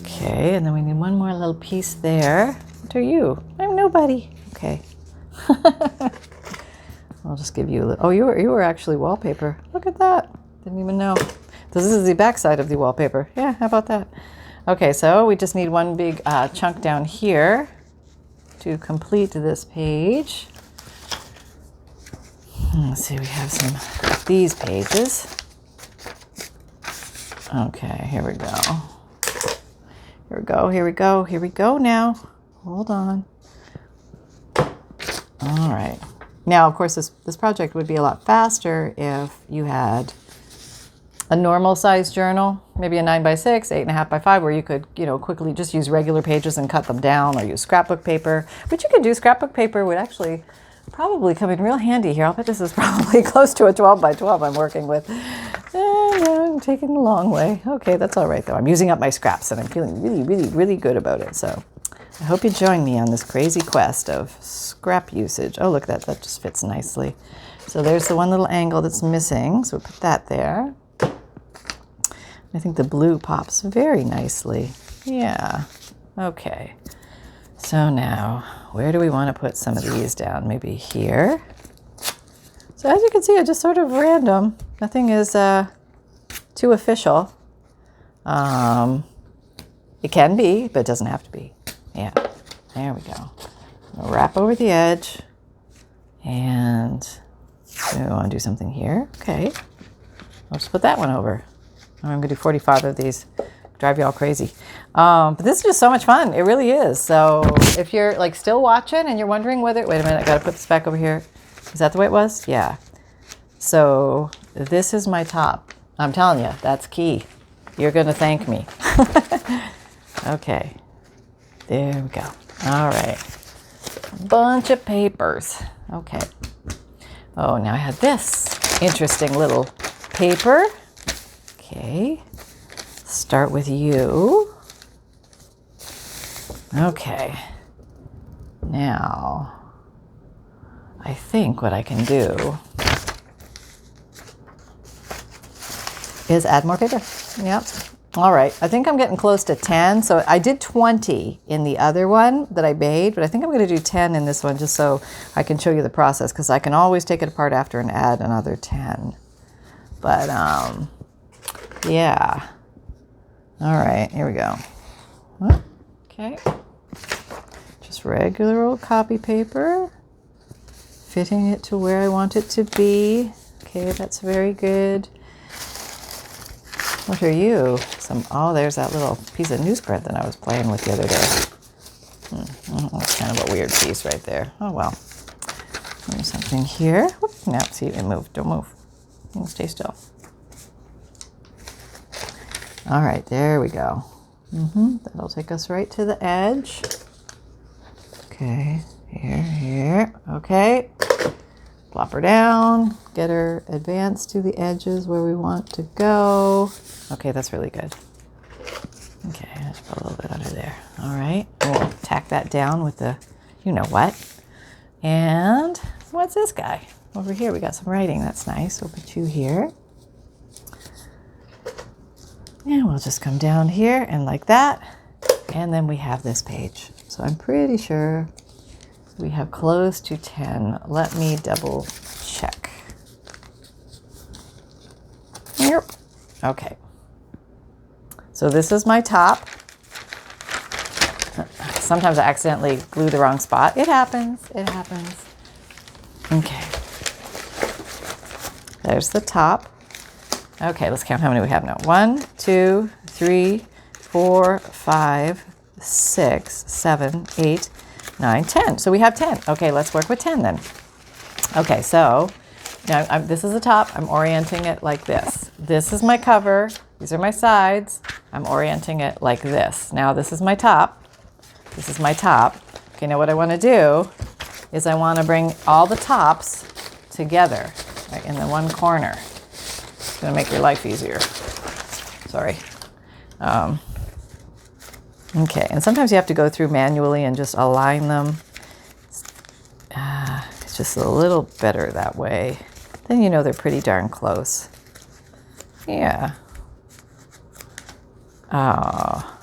Okay, and then we need one more little piece there. What are you? I'm nobody. Okay. I'll just give you a little. Oh, you were actually wallpaper. Look at that. Didn't even know. This is the back side of the wallpaper. Yeah, how about that? Okay, so we just need one big chunk down here to complete this page. Let's see, we have some of these pages. Okay, here we go. Here we go, here we go, here we go now. Hold on. All right. Now, of course, this project would be a lot faster if you had a normal size journal, maybe a 9x6, 8.5x5, where you could, you know, quickly just use regular pages and cut them down, or use scrapbook paper. But you could do scrapbook paper would actually probably come in real handy here. I'll bet this is probably close to a 12x12 I'm working with. I'm taking the long way. Okay, that's all right though. I'm using up my scraps and I'm feeling really, really, really good about it. So I hope you join me on this crazy quest of scrap usage. Oh, look at that. That just fits nicely. So there's the one little angle that's missing. So we'll put that there. I think the blue pops very nicely. Yeah. Okay. So now, where do we want to put some of these down? Maybe here. So as you can see, it's just sort of random. Nothing is too official. It can be, but it doesn't have to be. Yeah. There we go. We'll wrap over the edge. And we want to do something here. Okay. I'll just put that one over. I'm going to do 45 of these. Drive you all crazy. But this is just so much fun. It really is. So if you're like still watching and you're wondering whether, wait a minute, I got to put this back over here. Is that the way it was? Yeah. So this is my top. I'm telling you, that's key. You're going to thank me. Okay. There we go. All right. Bunch of papers. Okay. Oh, now I have this interesting little paper. Okay. Start with you. Okay. Now, I think what I can do is add more paper. Yep. All right. I think I'm getting close to 10. So I did 20 in the other one that I made, but I think I'm going to do 10 in this one just so I can show you the process, because I can always take it apart after and add another 10. But, yeah. All right, here we go. Okay. Just regular old copy paper. Fitting it to where I want it to be. Okay, that's very good. What are you? Oh, there's that little piece of newsprint that I was playing with the other day. That's kind of a weird piece right there. Oh, well. There's something here. Whoop, now, see, it moved. Don't move. Stay still. All right, there we go. That'll take us right to the edge. Okay, here. Okay. Plop her down, get her advanced to the edges where we want to go. Okay, that's really good. Okay, let's put a little bit under there. All right, we'll tack that down with the you know what. And what's this guy? Over here we got some writing, that's nice. We'll put you here. And we'll just come down here and like that. And then we have this page. So I'm pretty sure we have close to 10. Let me double check. Yep. Okay. So this is my top. Sometimes I accidentally glue the wrong spot. It happens. It happens. Okay. There's the top. Okay, let's count how many we have now. 1, 2, 3, 4, 5, 6, 7, 8, 9, 10. So we have 10. Okay, let's work with 10 then. Okay, so now this is the top. I'm orienting it like this. This is my cover. These are my sides. I'm orienting it like this. Now this is my top. This is my top. Okay, now what I want to do is I want to bring all the tops together right in the one corner. It's going to make your life easier. Sorry. Okay, and sometimes you have to go through manually and just align them. It's just a little better that way. Then you know they're pretty darn close. Yeah. Oh.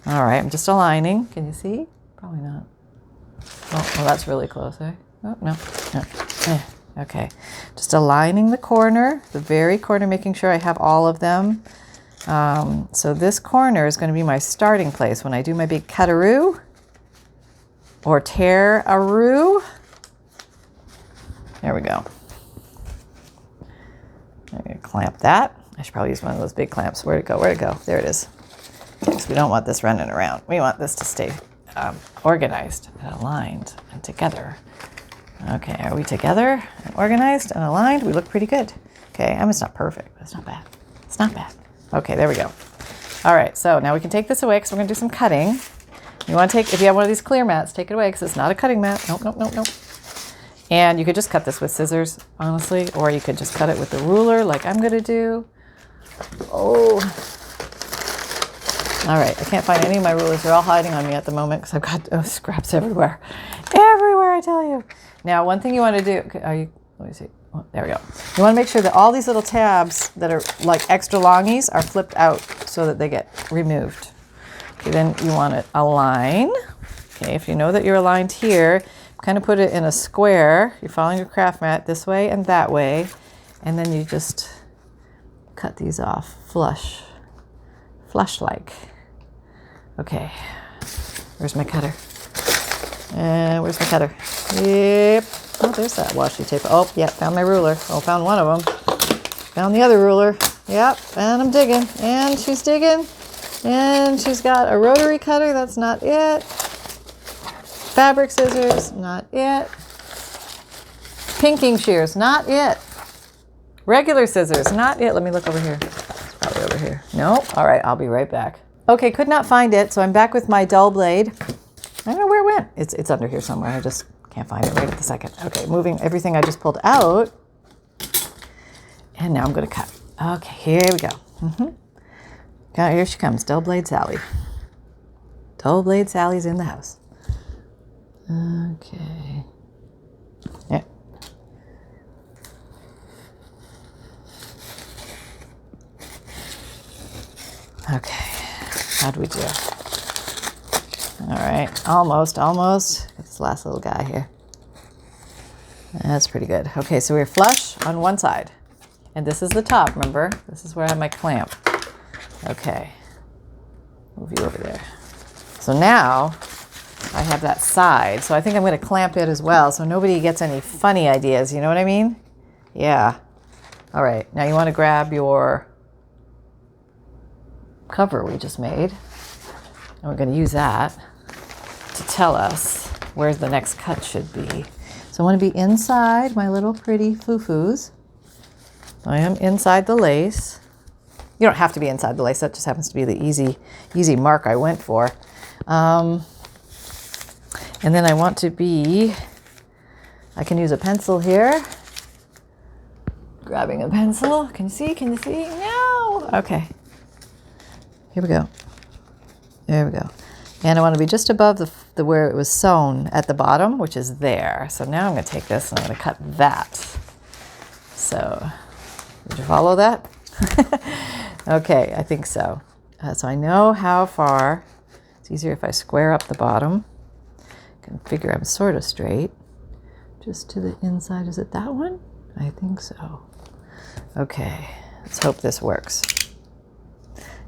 All right, I'm just aligning. Can you see? Probably not. Oh, well, that's really close, eh? Oh, no. Okay. Just aligning the corner, the very corner, making sure I have all of them. So this corner is going to be my starting place when I do my big cut-a-roo or tear-a-roo. There we go. I'm going to clamp that. I should probably use one of those big clamps. Where'd it go? Where'd it go? There it is. Because we don't want this running around. We want this to stay organized and aligned and together. Okay, are we together and organized and aligned? We look pretty good. Okay, I mean, it's not perfect, but it's not bad. It's not bad. Okay, there we go. All right, so now we can take this away because we're going to do some cutting. You want to take, if you have one of these clear mats, take it away because it's not a cutting mat. Nope. And you could just cut this with scissors, honestly, or you could just cut it with the ruler like I'm going to do. Oh. All right, I can't find any of my rulers. They're all hiding on me at the moment because I've got scraps everywhere. Everywhere, I tell you. Now, one thing you want to do, let me see. Oh, there we go. You want to make sure that all these little tabs that are like extra longies are flipped out so that they get removed. Okay, then you want to align. Okay, if you know that you're aligned here, kind of put it in a square. You're following your craft mat this way and that way. And then you just cut these off flush-like. Okay, where's my cutter? Where's my cutter? Yep. Oh, there's that washi tape. Oh, yeah, found my ruler. Oh, found one of them. Found the other ruler. Yep, and I'm digging. And she's digging. And she's got a rotary cutter. That's not it. Fabric scissors. Not it. Pinking shears. Not it. Regular scissors. Not it. Let me look over here. It's probably over here. Nope. All right, I'll be right back. Okay, could not find it, so I'm back with my dull blade. I don't know where it went. It's under here somewhere. I just can't find it right at the second. Okay, moving everything I just pulled out. And now I'm going to cut. Okay, here we go. Here she comes, Dull Blade Sally. Dull Blade Sally's in the house. Okay. Yeah. Okay. How'd we do? All right, almost. Got this last little guy here. That's pretty good. Okay, so we're flush on one side. And this is the top, remember? This is where I have my clamp. Okay. Move you over there. So now I have that side. So I think I'm going to clamp it as well so nobody gets any funny ideas. You know what I mean? Yeah. All right. Now you want to grab your cover we just made. And we're going to use that to tell us where the next cut should be. So I want to be inside my little pretty foo-foos. I am inside the lace. You don't have to be inside the lace. That just happens to be the easy mark I went for. And then I want to be, I can use a pencil here. Grabbing a pencil. Can you see? Can you see? No. Okay. Here we go. There we go. And I want to be just above the where it was sewn at the bottom, which is there. So now I'm going to take this and I'm going to cut that. So, did you follow that? Okay, I think so. So I know how far. It's easier if I square up the bottom. I can figure I'm sort of straight. Just to the inside. Is it that one? I think so. Okay, let's hope this works.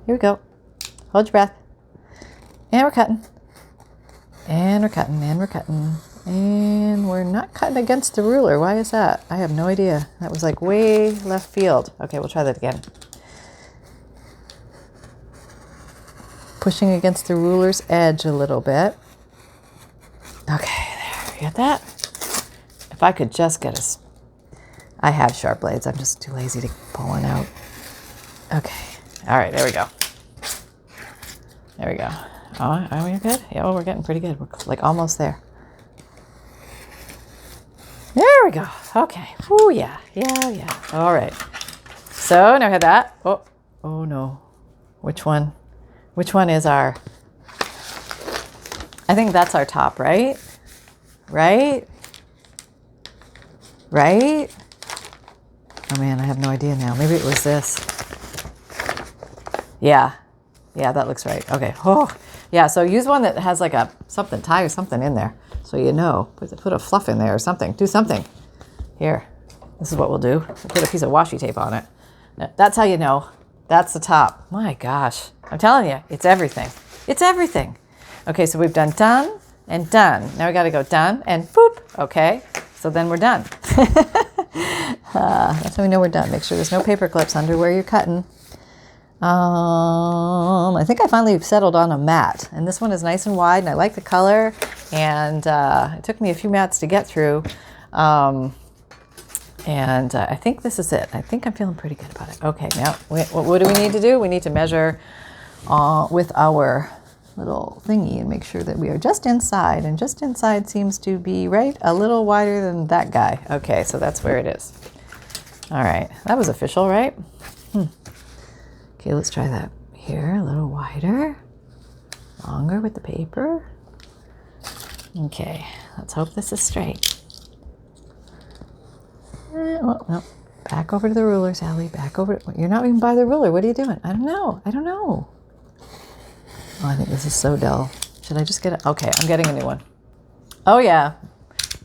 Here we go. Hold your breath. And we're cutting. And we're cutting. And we're cutting. And we're not cutting against the ruler. Why is that? I have no idea. That was like way left field. Okay, we'll try that again. Pushing against the ruler's edge a little bit. Okay, there. You get that? If I could just get a... I have sharp blades. I'm just too lazy to pull one out. Okay. All right, there we go. There we go. Oh, are we good? Yeah, we're getting pretty good. We're like almost there. There we go. Okay. Oh, yeah. Yeah, yeah. All right. So now we have that. Oh, oh no. Which one? Which one is our... I think that's our top, right? Right? Right? Oh man, I have no idea now. Maybe it was this. Yeah. Yeah, that looks right. Okay. Oh, yeah. So use one that has like a something, tie something in there. So you know, put a fluff in there or something. Do something. Here. This is what we'll do. We'll put a piece of washi tape on it. That's how you know. That's the top. My gosh. I'm telling you, it's everything. It's everything. Okay, so we've done done and done. Now we got to go done and boop. Okay. So then we're done. That's how we know we're done. Make sure there's no paper clips under where you're cutting. I think I finally settled on a mat, and this one is nice and wide, and I like the color, and it took me a few mats to get through, and I think this is it. I think I'm feeling pretty good about it. Okay, now what do we need to do? We need to measure with our little thingy and make sure that we are just inside, and just inside seems to be right a little wider than that guy. Okay, so that's where it is. All right, that was official, right? Okay, let's try that here, a little wider, longer with the paper. Okay, let's hope this is straight. Well, no, back over to the ruler, Sally, back over. You're not even by the ruler. What are you doing? I don't know. I don't know. Oh, I think this is so dull. Should I just get it? Okay, I'm getting a new one. Oh yeah,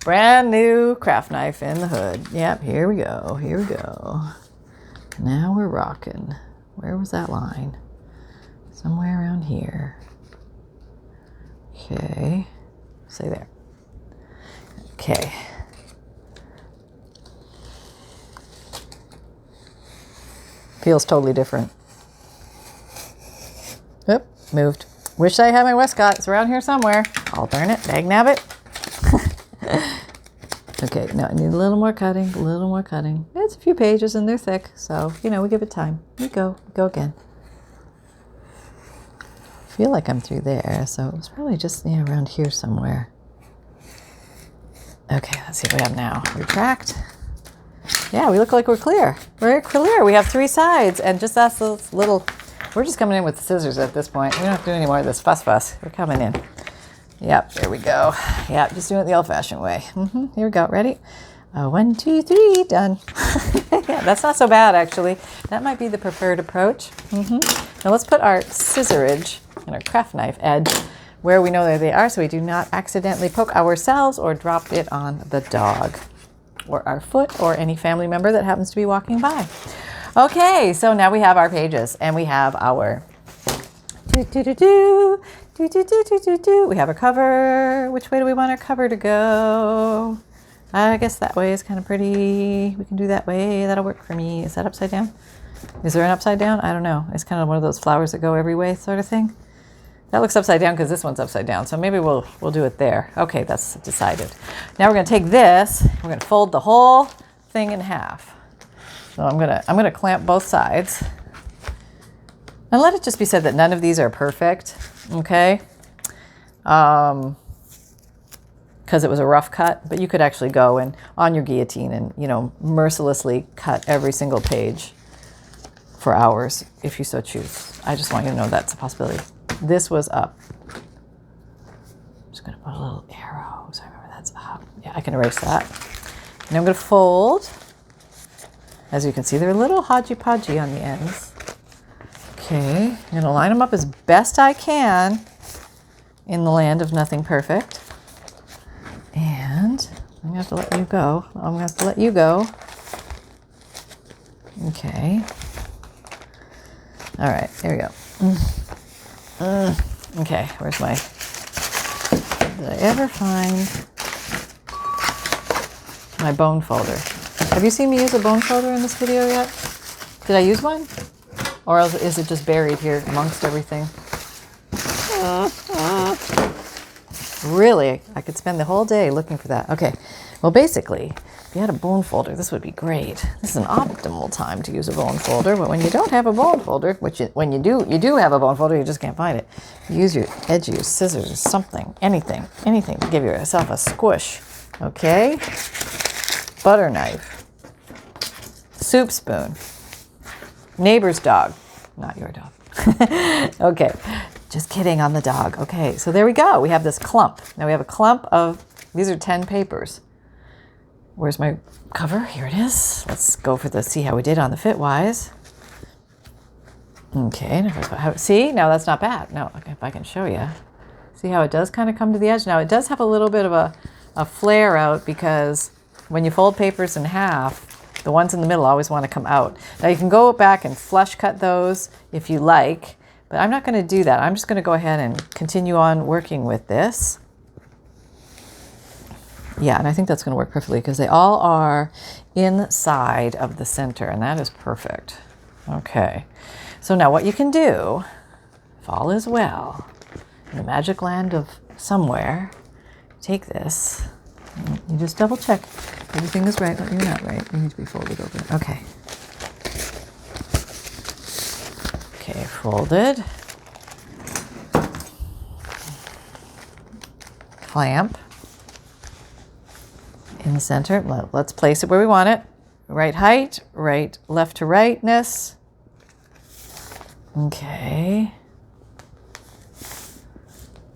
brand new craft knife in the hood. Yep, here we go. Here we go. Now we're rocking. Where was that line? Somewhere around here. Okay. Say there. Okay. Feels totally different. Oop, moved. Wish I had my Westcott. It's around here somewhere. I'll darn it. Dag nabbit. Okay, now I need a little more cutting, a little more cutting. It's a few pages and they're thick, so, you know, we give it time. We go again. I feel like I'm through there, so it was probably just around here somewhere. Okay, let's see what we have now. Retract. Yeah, we look like we're clear. We're clear. We have 3 sides, and just that's little... We're just coming in with the scissors at this point. We don't have to do any more of this fuss. We're coming in. Yep, there we go. Yep, just doing it the old-fashioned way. Here we go. Ready? 1, 2, 3, done. Yeah, that's not so bad, actually. That might be the preferred approach. Now let's put our scissor edge and our craft knife edge where we know that they are, so we do not accidentally poke ourselves or drop it on the dog or our foot or any family member that happens to be walking by. Okay, so now we have our pages and we have our we have a cover. Which way do we want our cover to go? I guess that way is kind of pretty. We can do that way. That'll work for me. Is that upside down? Is there an upside down? I don't know. It's kind of one of those flowers that go every way sort of thing. That looks upside down because this one's upside down. So maybe we'll do it there. Okay, that's decided. Now we're going to take this. We're going to fold the whole thing in half. So I'm gonna clamp both sides. And let it just be said that none of these are perfect, okay? Because it was a rough cut, but you could actually go and on your guillotine and, you know, mercilessly cut every single page for hours if you so choose. I just want you to know that's a possibility. This was up. I'm just going to put a little arrow so I remember that's up. Yeah, I can erase that. And I'm going to fold. As you can see, they're a little hodgy-podgy on the ends. Okay, I'm going to line them up as best I can in the land of nothing perfect. And I'm going to have to let you go. I'm going to have to let you go. Okay. All right, there we go. Okay, where's my... Did I ever find my bone folder? Have you seen me use a bone folder in this video yet? Did I use one? Or else is it just buried here amongst everything? Really? I could spend the whole day looking for that. Okay. Well, basically, if you had a bone folder, this would be great. This is an optimal time to use a bone folder, but when you don't have a bone folder, when you do have a bone folder, you just can't find it. Use your edges, scissors, something, anything to give yourself a squish. Okay? Butter knife. Soup spoon. Neighbor's dog. Not your dog. Okay. Just kidding on the dog. Okay, so there we go. We have this clump. Now we have a clump of, these are 10 papers. Where's my cover? Here it is. Let's go for the, see how we did on the Fitwise. Okay, see, now that's not bad. No, okay, if I can show you. See how it does kind of come to the edge? Now it does have a little bit of a flare out because when you fold papers in half, the ones in the middle always want to come out. Now you can go back and flush cut those if you like, but I'm not going to do that. I'm just going to go ahead and continue on working with this. Yeah, and I think that's going to work perfectly because they all are inside of the center, and that is perfect. Okay, so now what you can do, if all is well, in the magic land of somewhere, take this, and you just double check everything is right, but you're not right. You need to be folded over. Okay. Okay, folded. Clamp. In the center, let's place it where we want it. Right height, right, left to rightness. Okay.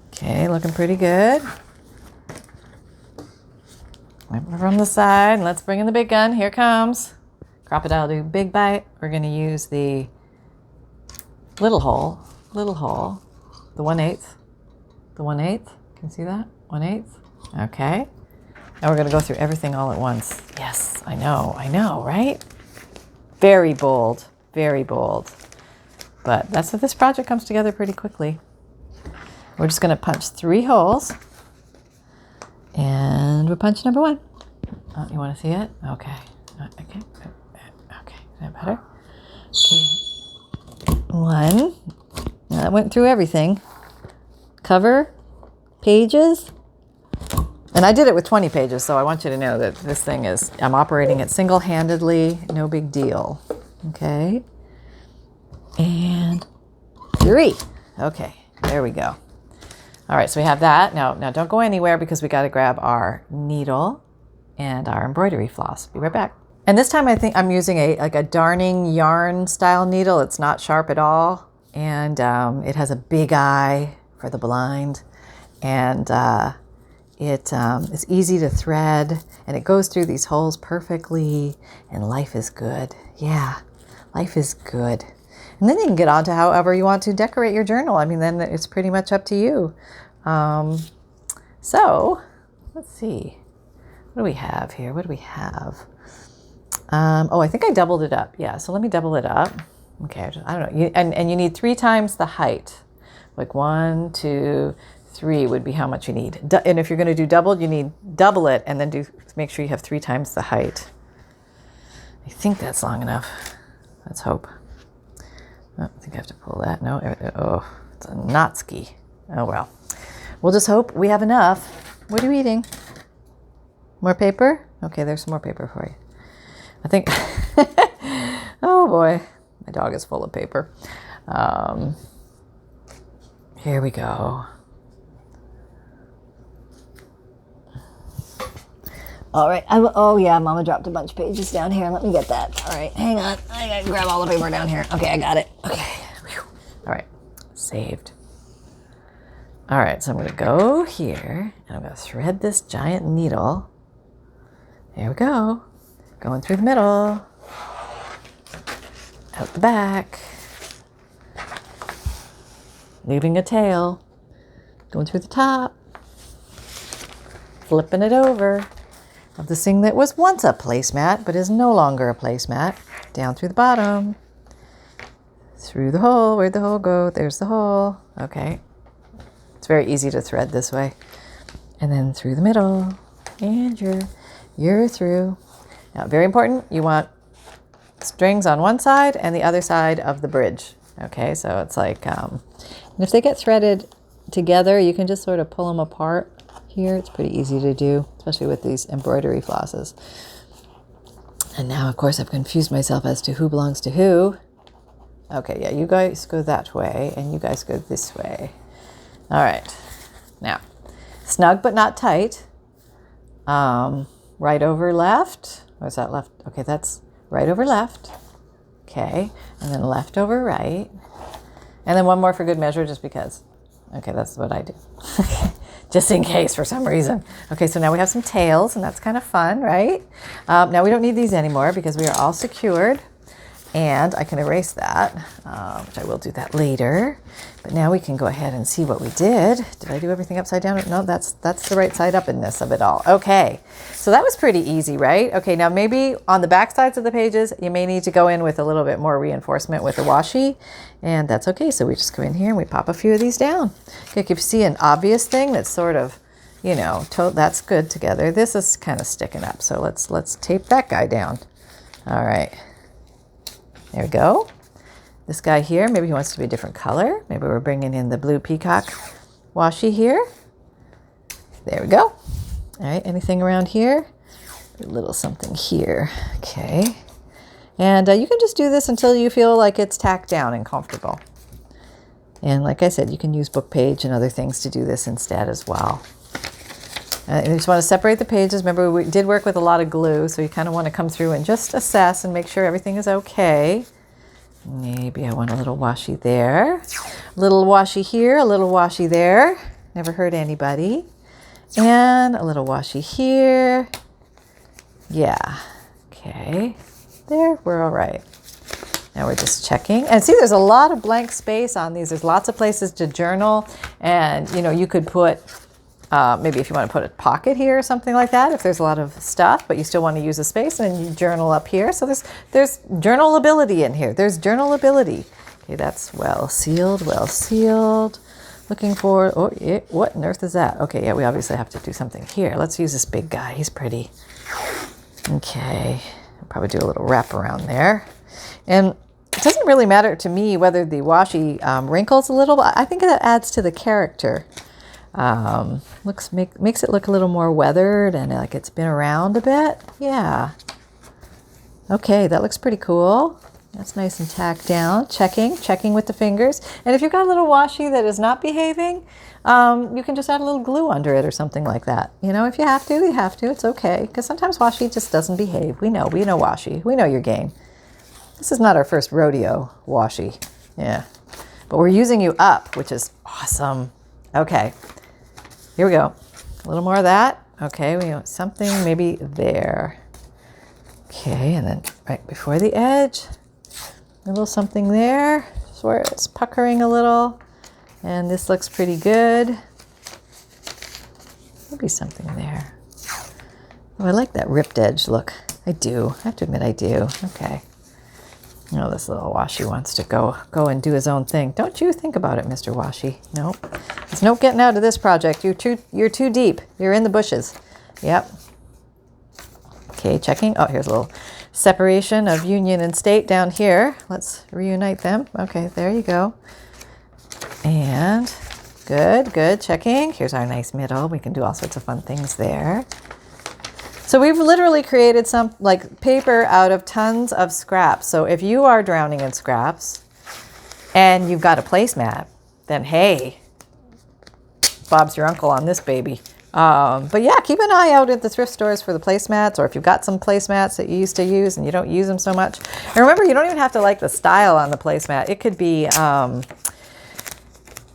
Okay, looking pretty good. From the side, let's bring in the big gun. Here comes. Crocodile do big bite. We're going to use the little hole, the 1/8, the 1/8. Can you see that? 1/8. Okay. Now we're going to go through everything all at once. Yes, I know, right? Very bold, very bold. But that's what this project comes together pretty quickly. We're just going to punch 3 holes. And we're punch number 1. Oh, you want to see it? Okay. Okay. Okay. Is that better? Okay. 1. Now that went through everything. Cover, pages. And I did it with 20 pages, so I want you to know that this thing is, I'm operating it single-handedly, no big deal. Okay. And 3. Okay, there we go. All right, so we have that. Now don't go anywhere because we got to grab our needle and our embroidery floss. Be right back. And this time I think I'm using a darning yarn style needle. It's not sharp at all. And it has a big eye for the blind. And it's easy to thread, and it goes through these holes perfectly, and life is good. Yeah, life is good. And then you can get on to however you want to decorate your journal. I mean, then it's pretty much up to you. So let's see. What do we have here? What do we have? Oh, I think I doubled it up. Yeah, so let me double it up. Okay, I don't know. And you need 3 times the height. Like 1, 2, 3 would be how much you need. And if you're going to do doubled, you need double it and then make sure you have 3 times the height. I think that's long enough. Let's hope. Oh, I think I have to pull that. No, oh, it's a Knotsky. Oh, well. We'll just hope we have enough. What are you eating? More paper? Okay, there's some more paper for you. I think, oh boy, my dog is full of paper. Here we go. All right. Oh, yeah. Mama dropped a bunch of pages down here. Let me get that. All right. Hang on. I got to grab all the paper down here. Okay, I got it. Okay. Whew. All right. Saved. All right. So I'm going to go here and I'm going to thread this giant needle. There we go. Going through the middle. Out the back. Leaving a tail. Going through the top. Flipping it over. Of this thing that was once a placemat, but is no longer a placemat. Down through the bottom. Through the hole. Where'd the hole go? There's the hole. Okay. It's very easy to thread this way. And then through the middle. And you're through. Now, very important, you want strings on one side and the other side of the bridge. Okay, so it's like, and if they get threaded together, you can just sort of pull them apart. Here, it's pretty easy to do, especially with these embroidery flosses. And now, of course, I've confused myself as to who belongs to who. Okay, yeah, you guys go that way, and you guys go this way. All right. Now, snug but not tight. Right over left. What's that left? Okay, that's right over left. Okay, and then left over right. And then one more for good measure, just because. Okay, that's what I do. Just in case for some reason. Okay, so now we have some tails, and that's kind of fun, right? Now we don't need these anymore because we are all secured, and I can erase that, which I will do that later. But now we can go ahead and see what we did. Did I do everything upside down? No, that's the right side up-inness of it all. Okay, so that was pretty easy, right? Okay, now maybe on the back sides of the pages, you may need to go in with a little bit more reinforcement with the washi, and that's okay. So we just go in here and we pop a few of these down. Okay, if you see an obvious thing that's sort of, you know, that's good together. This is kind of sticking up, so let's tape that guy down. All right, there we go. This guy here, maybe he wants to be a different color. Maybe we're bringing in the blue peacock washi here. There we go. All right, anything around here? A little something here. Okay. And you can just do this until you feel like it's tacked down and comfortable. And like I said, you can use book page and other things to do this instead as well. You just want to separate the pages. Remember, we did work with a lot of glue, so you kind of want to come through and just assess and make sure everything is okay. Maybe I want a little washi there. A little washi here, a little washi there. Never hurt anybody. And a little washi here. Yeah. Okay. There, we're all right. Now we're just checking. And see, there's a lot of blank space on these. There's lots of places to journal. And, you know, you could put, maybe if you want to put a pocket here or something like that, if there's a lot of stuff, but you still want to use a space, and you journal up here. So there's journalability in here. There's journalability. Okay, that's well sealed, well sealed. Looking for, oh, what on earth is that? Okay, yeah, we obviously have to do something here. Let's use this big guy. He's pretty. Okay, I'll probably do a little wrap around there. And it doesn't really matter to me whether the washi wrinkles a little, but I think that adds to the character. Makes it look a little more weathered and like it's been around a bit. Yeah. Okay, that looks pretty cool. That's nice and tacked down. Checking with the fingers. And if you've got a little washi that is not behaving, you can just add a little glue under it or something like that. You know, if you have to, you have to. It's okay. Because sometimes washi just doesn't behave. We know washi. We know your game. This is not our first rodeo, washi. Yeah. But we're using you up, which is awesome. Okay. Here we go. A little more of that. Okay, we want something maybe there. Okay, and then right before the edge, a little something there. Just where it's puckering a little. And this looks pretty good. Maybe something there. Oh, I like that ripped edge look. I do. I have to admit I do. Okay. Oh, this little washi wants to go and do his own thing. Don't you think about it, Mr. Washi. Nope. There's no getting out of this project. You're too deep. You're in the bushes. Yep. Okay, checking. Oh, here's a little separation of union and state down here. Let's reunite them. Okay, there you go. And good. Checking. Here's our nice middle. We can do all sorts of fun things there. So we've literally created some like paper out of tons of scraps. So if you are drowning in scraps, and you've got a placemat, then hey, Bob's your uncle on this baby. But yeah, keep an eye out at the thrift stores for the placemats, or if you've got some placemats that you used to use and you don't use them so much. And remember, you don't even have to like the style on the placemat. It could be,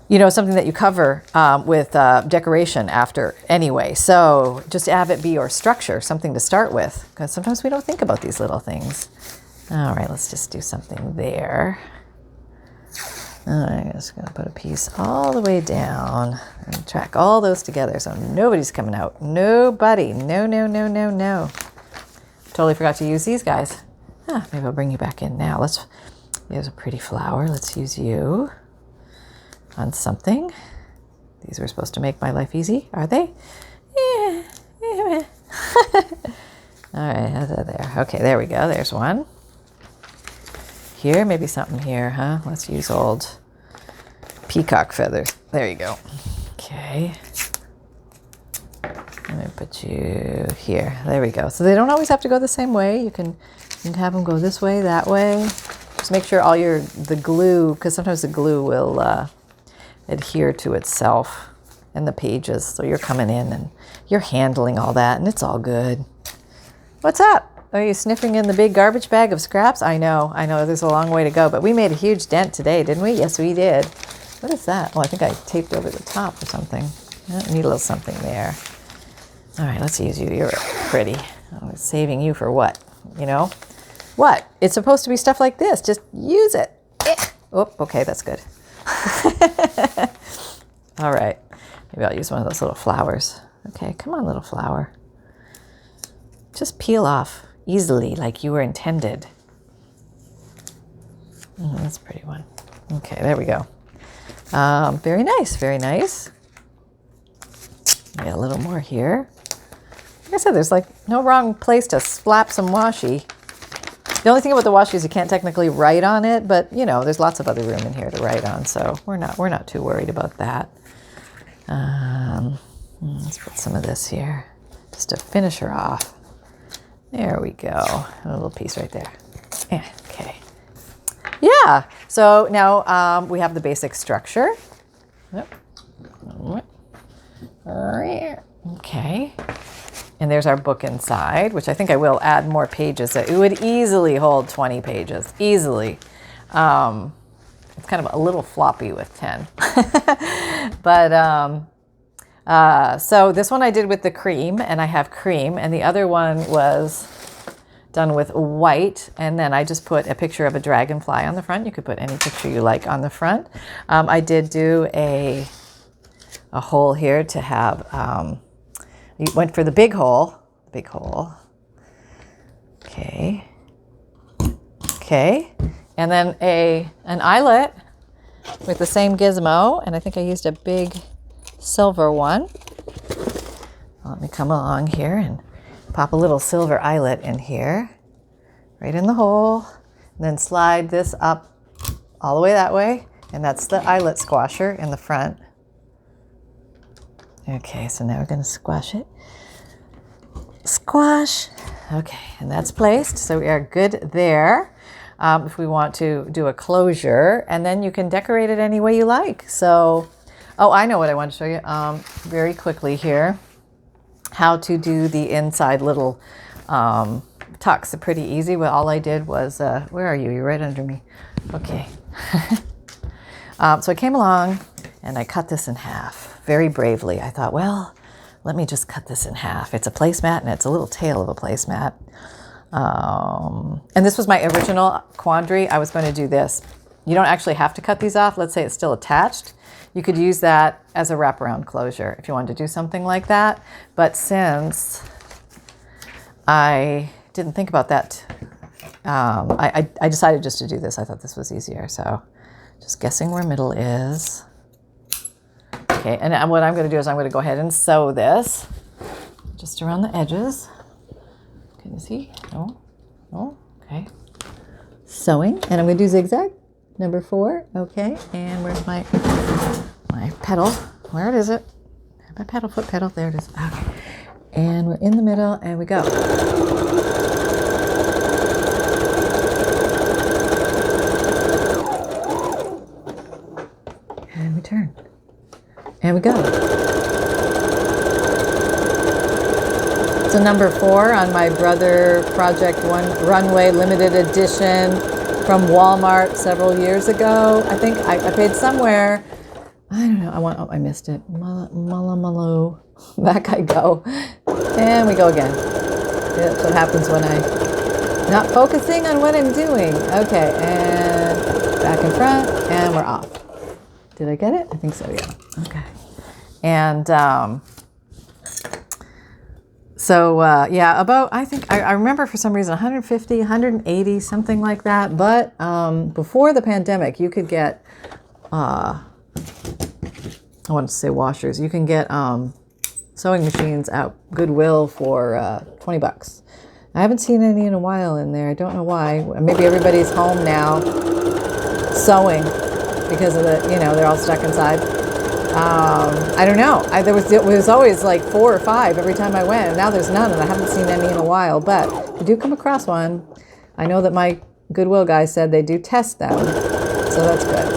you know, something that you cover with decoration after anyway. So just have it be your structure, something to start with, because sometimes we don't think about these little things. All right, let's just do something there. I'm just going to put a piece all the way down and track all those together so nobody's coming out. Nobody. No, no, no, no, no. Totally forgot to use these guys. Maybe I'll bring you back in now. Here's a pretty flower. Let's use you on something. These were supposed to make my life easy, are they? Yeah. All right, there. Okay, there we go. There's one. Here, maybe something here, huh? Let's use old peacock feathers. There you go. Okay. Let me put you here. There we go. So they don't always have to go the same way. You can have them go this way, that way. Just make sure all the glue, because sometimes the glue will adhere to itself and the pages. So you're coming in and you're handling all that, and it's all good. What's up? Are you sniffing in the big garbage bag of scraps? I know, there's a long way to go, but we made a huge dent today, didn't we? Yes, we did. What is that? Oh, I think I taped over the top or something. I need a little something there. All right, let's use you. You're pretty. I'm saving you for what? You know? What? It's supposed to be stuff like this. Just use it. Oh, okay, that's good. All right. Maybe I'll use one of those little flowers. Okay, come on, little flower. Just peel off easily like you were intended. That's a pretty one. Okay, there we go. Very nice, very nice. Got a little more here. Like I said, there's like no wrong place to slap some washi. The only thing about the washi is you can't technically write on it, but you know, there's lots of other room in here to write on, so we're not too worried about that. Let's put some of this here just to finish her off. There we go. A little piece right there. Yeah, okay. Yeah. So now we have the basic structure. Okay. And there's our book inside, which I think I will add more pages. It would easily hold 20 pages. Easily. It's kind of a little floppy with 10. But so this one I did with the cream, and I have cream, and the other one was done with white, and then I just put a picture of a dragonfly on the front. You could put any picture you like on the front. I did do a hole here to have, you went for the big hole. Okay. Okay. And then an eyelet with the same gizmo, and I think I used a big silver one. Let me come along here and pop a little silver eyelet in here, right in the hole, and then slide this up all the way that way, and that's the eyelet squasher in the front. Okay, so now we're going to squash it. Squash. Okay, and that's placed, so we are good there. If we want to do a closure, and then you can decorate it any way you like. So, oh, I know what I want to show you very quickly here. How to do the inside little tucks. They're pretty easy. Well, all I did was, where are you? You're right under me. Okay. So I came along and I cut this in half very bravely. I thought, well, let me just cut this in half. It's a placemat, and it's a little tail of a placemat. And this was my original quandary. I was going to do this. You don't actually have to cut these off. Let's say it's still attached. You could use that as a wraparound closure if you wanted to do something like that. But since I didn't think about that, I decided just to do this. I thought this was easier. So just guessing where middle is. Okay, and what I'm going to do is I'm going to go ahead and sew this just around the edges. Can you see? No? No? Okay. Sewing. And I'm going to do zigzag. Number 4. Okay. And where's my pedal? Where is it? My pedal, foot pedal. There it is. Okay. And we're in the middle, and we go. turn. And we go. So number 4 on my Brother Project One Runway limited edition from Walmart several years ago. I think I paid somewhere, I don't know, I missed it. Malo. Back I go. And we go again. That's what happens when I'm not focusing on what I'm doing. Okay, and back in front, and we're off. Did I get it? I think so, yeah. Okay. And yeah, about, I think, I remember for some reason 150, 180, something like that. But before the pandemic, you could get, I wanted to say washers. You can get sewing machines at Goodwill for 20 bucks. I haven't seen any in a while in there. I don't know why. Maybe everybody's home now sewing because of the, they're all stuck inside. I don't know. There was always like 4 or 5 every time I went, and now there's none, and I haven't seen any in a while. But if you do come across one, I know that my Goodwill guys said they do test them, so that's good.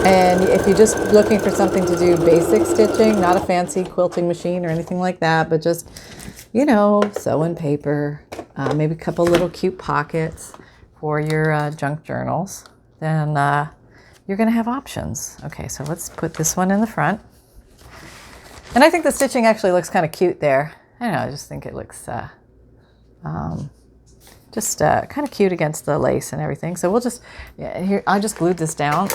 And if you're just looking for something to do basic stitching, not a fancy quilting machine or anything like that, but just, sewing paper, maybe a couple little cute pockets for your junk journals, then you're going to have options. Okay, so let's put this one in the front. And I think the stitching actually looks kind of cute there. I don't know, I just think it looks kind of cute against the lace and everything. So we'll just, here, I just glued this down.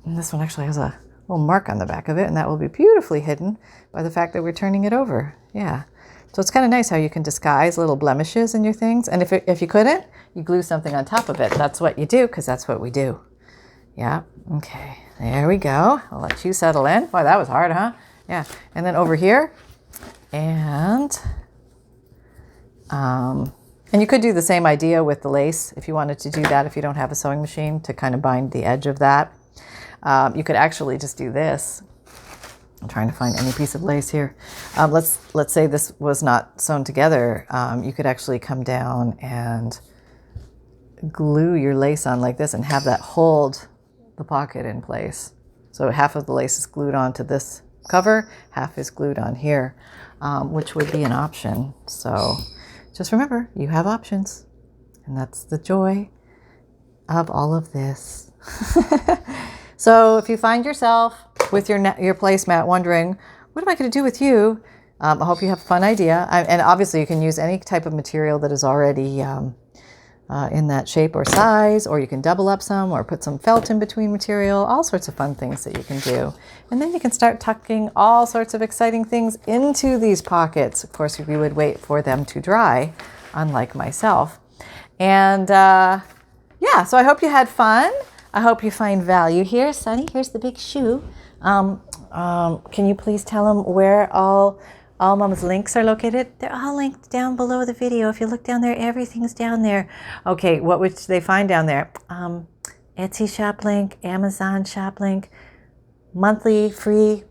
And this one actually has a little mark on the back of it, and that will be beautifully hidden by the fact that we're turning it over. Yeah. So it's kind of nice how you can disguise little blemishes in your things. And if you couldn't, you glue something on top of it. That's what you do, because that's what we do. Yeah. Okay. There we go. I'll let you settle in. Boy, that was hard, huh? Yeah. And then over here, and you could do the same idea with the lace if you wanted to do that, if you don't have a sewing machine, to kind of bind the edge of that. You could actually just do this. I'm trying to find any piece of lace here. Let's say this was not sewn together. You could actually come down and glue your lace on like this and have that hold the pocket in place. So half of the lace is glued onto this cover, half is glued on here, which would be an option. So just remember, you have options, and that's the joy of all of this. So if you find yourself with your placemat wondering, what am I going to do with you? I hope you have a fun idea. And obviously you can use any type of material that is already in that shape or size, or you can double up some or put some felt in between material, all sorts of fun things that you can do. And then you can start tucking all sorts of exciting things into these pockets. Of course, we would wait for them to dry, unlike myself. And yeah, so I hope you had fun. I hope you find value here. Sunny, here's the big shoe. Can you please tell them where all Mom's links are located? They're all linked down below the video. If you look down there, everything's down there. Okay, what would they find down there? Etsy shop link, Amazon shop link, monthly free.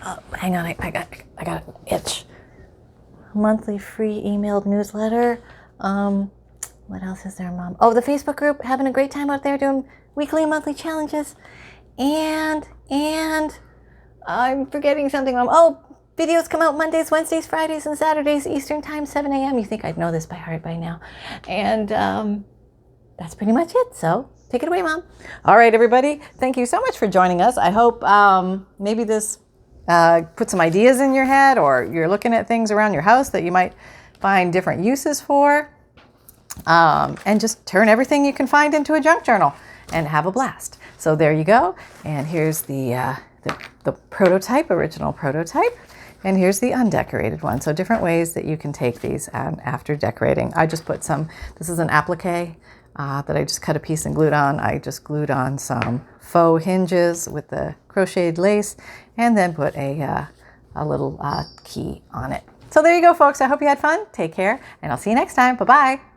Oh, hang on, I got an itch. Monthly free emailed newsletter. What else is there, Mom? Oh, the Facebook group, having a great time out there doing weekly and monthly challenges. And I'm forgetting something, Mom. Oh, videos come out Mondays, Wednesdays, Fridays, and Saturdays, Eastern Time, 7 a.m. You think I'd know this by heart by now. And that's pretty much it. So take it away, Mom. All right, everybody. Thank you so much for joining us. I hope maybe this put some ideas in your head, or you're looking at things around your house that you might find different uses for. And just turn everything you can find into a junk journal and have a blast. So there you go. And here's the prototype, original prototype. And here's the undecorated one. So different ways that you can take these after decorating. I just put some, this is an applique that I just cut a piece and glued on. I just glued on some faux hinges with the crocheted lace, and then put a little key on it. So there you go, folks. I hope you had fun. Take care, and I'll see you next time. Bye-bye.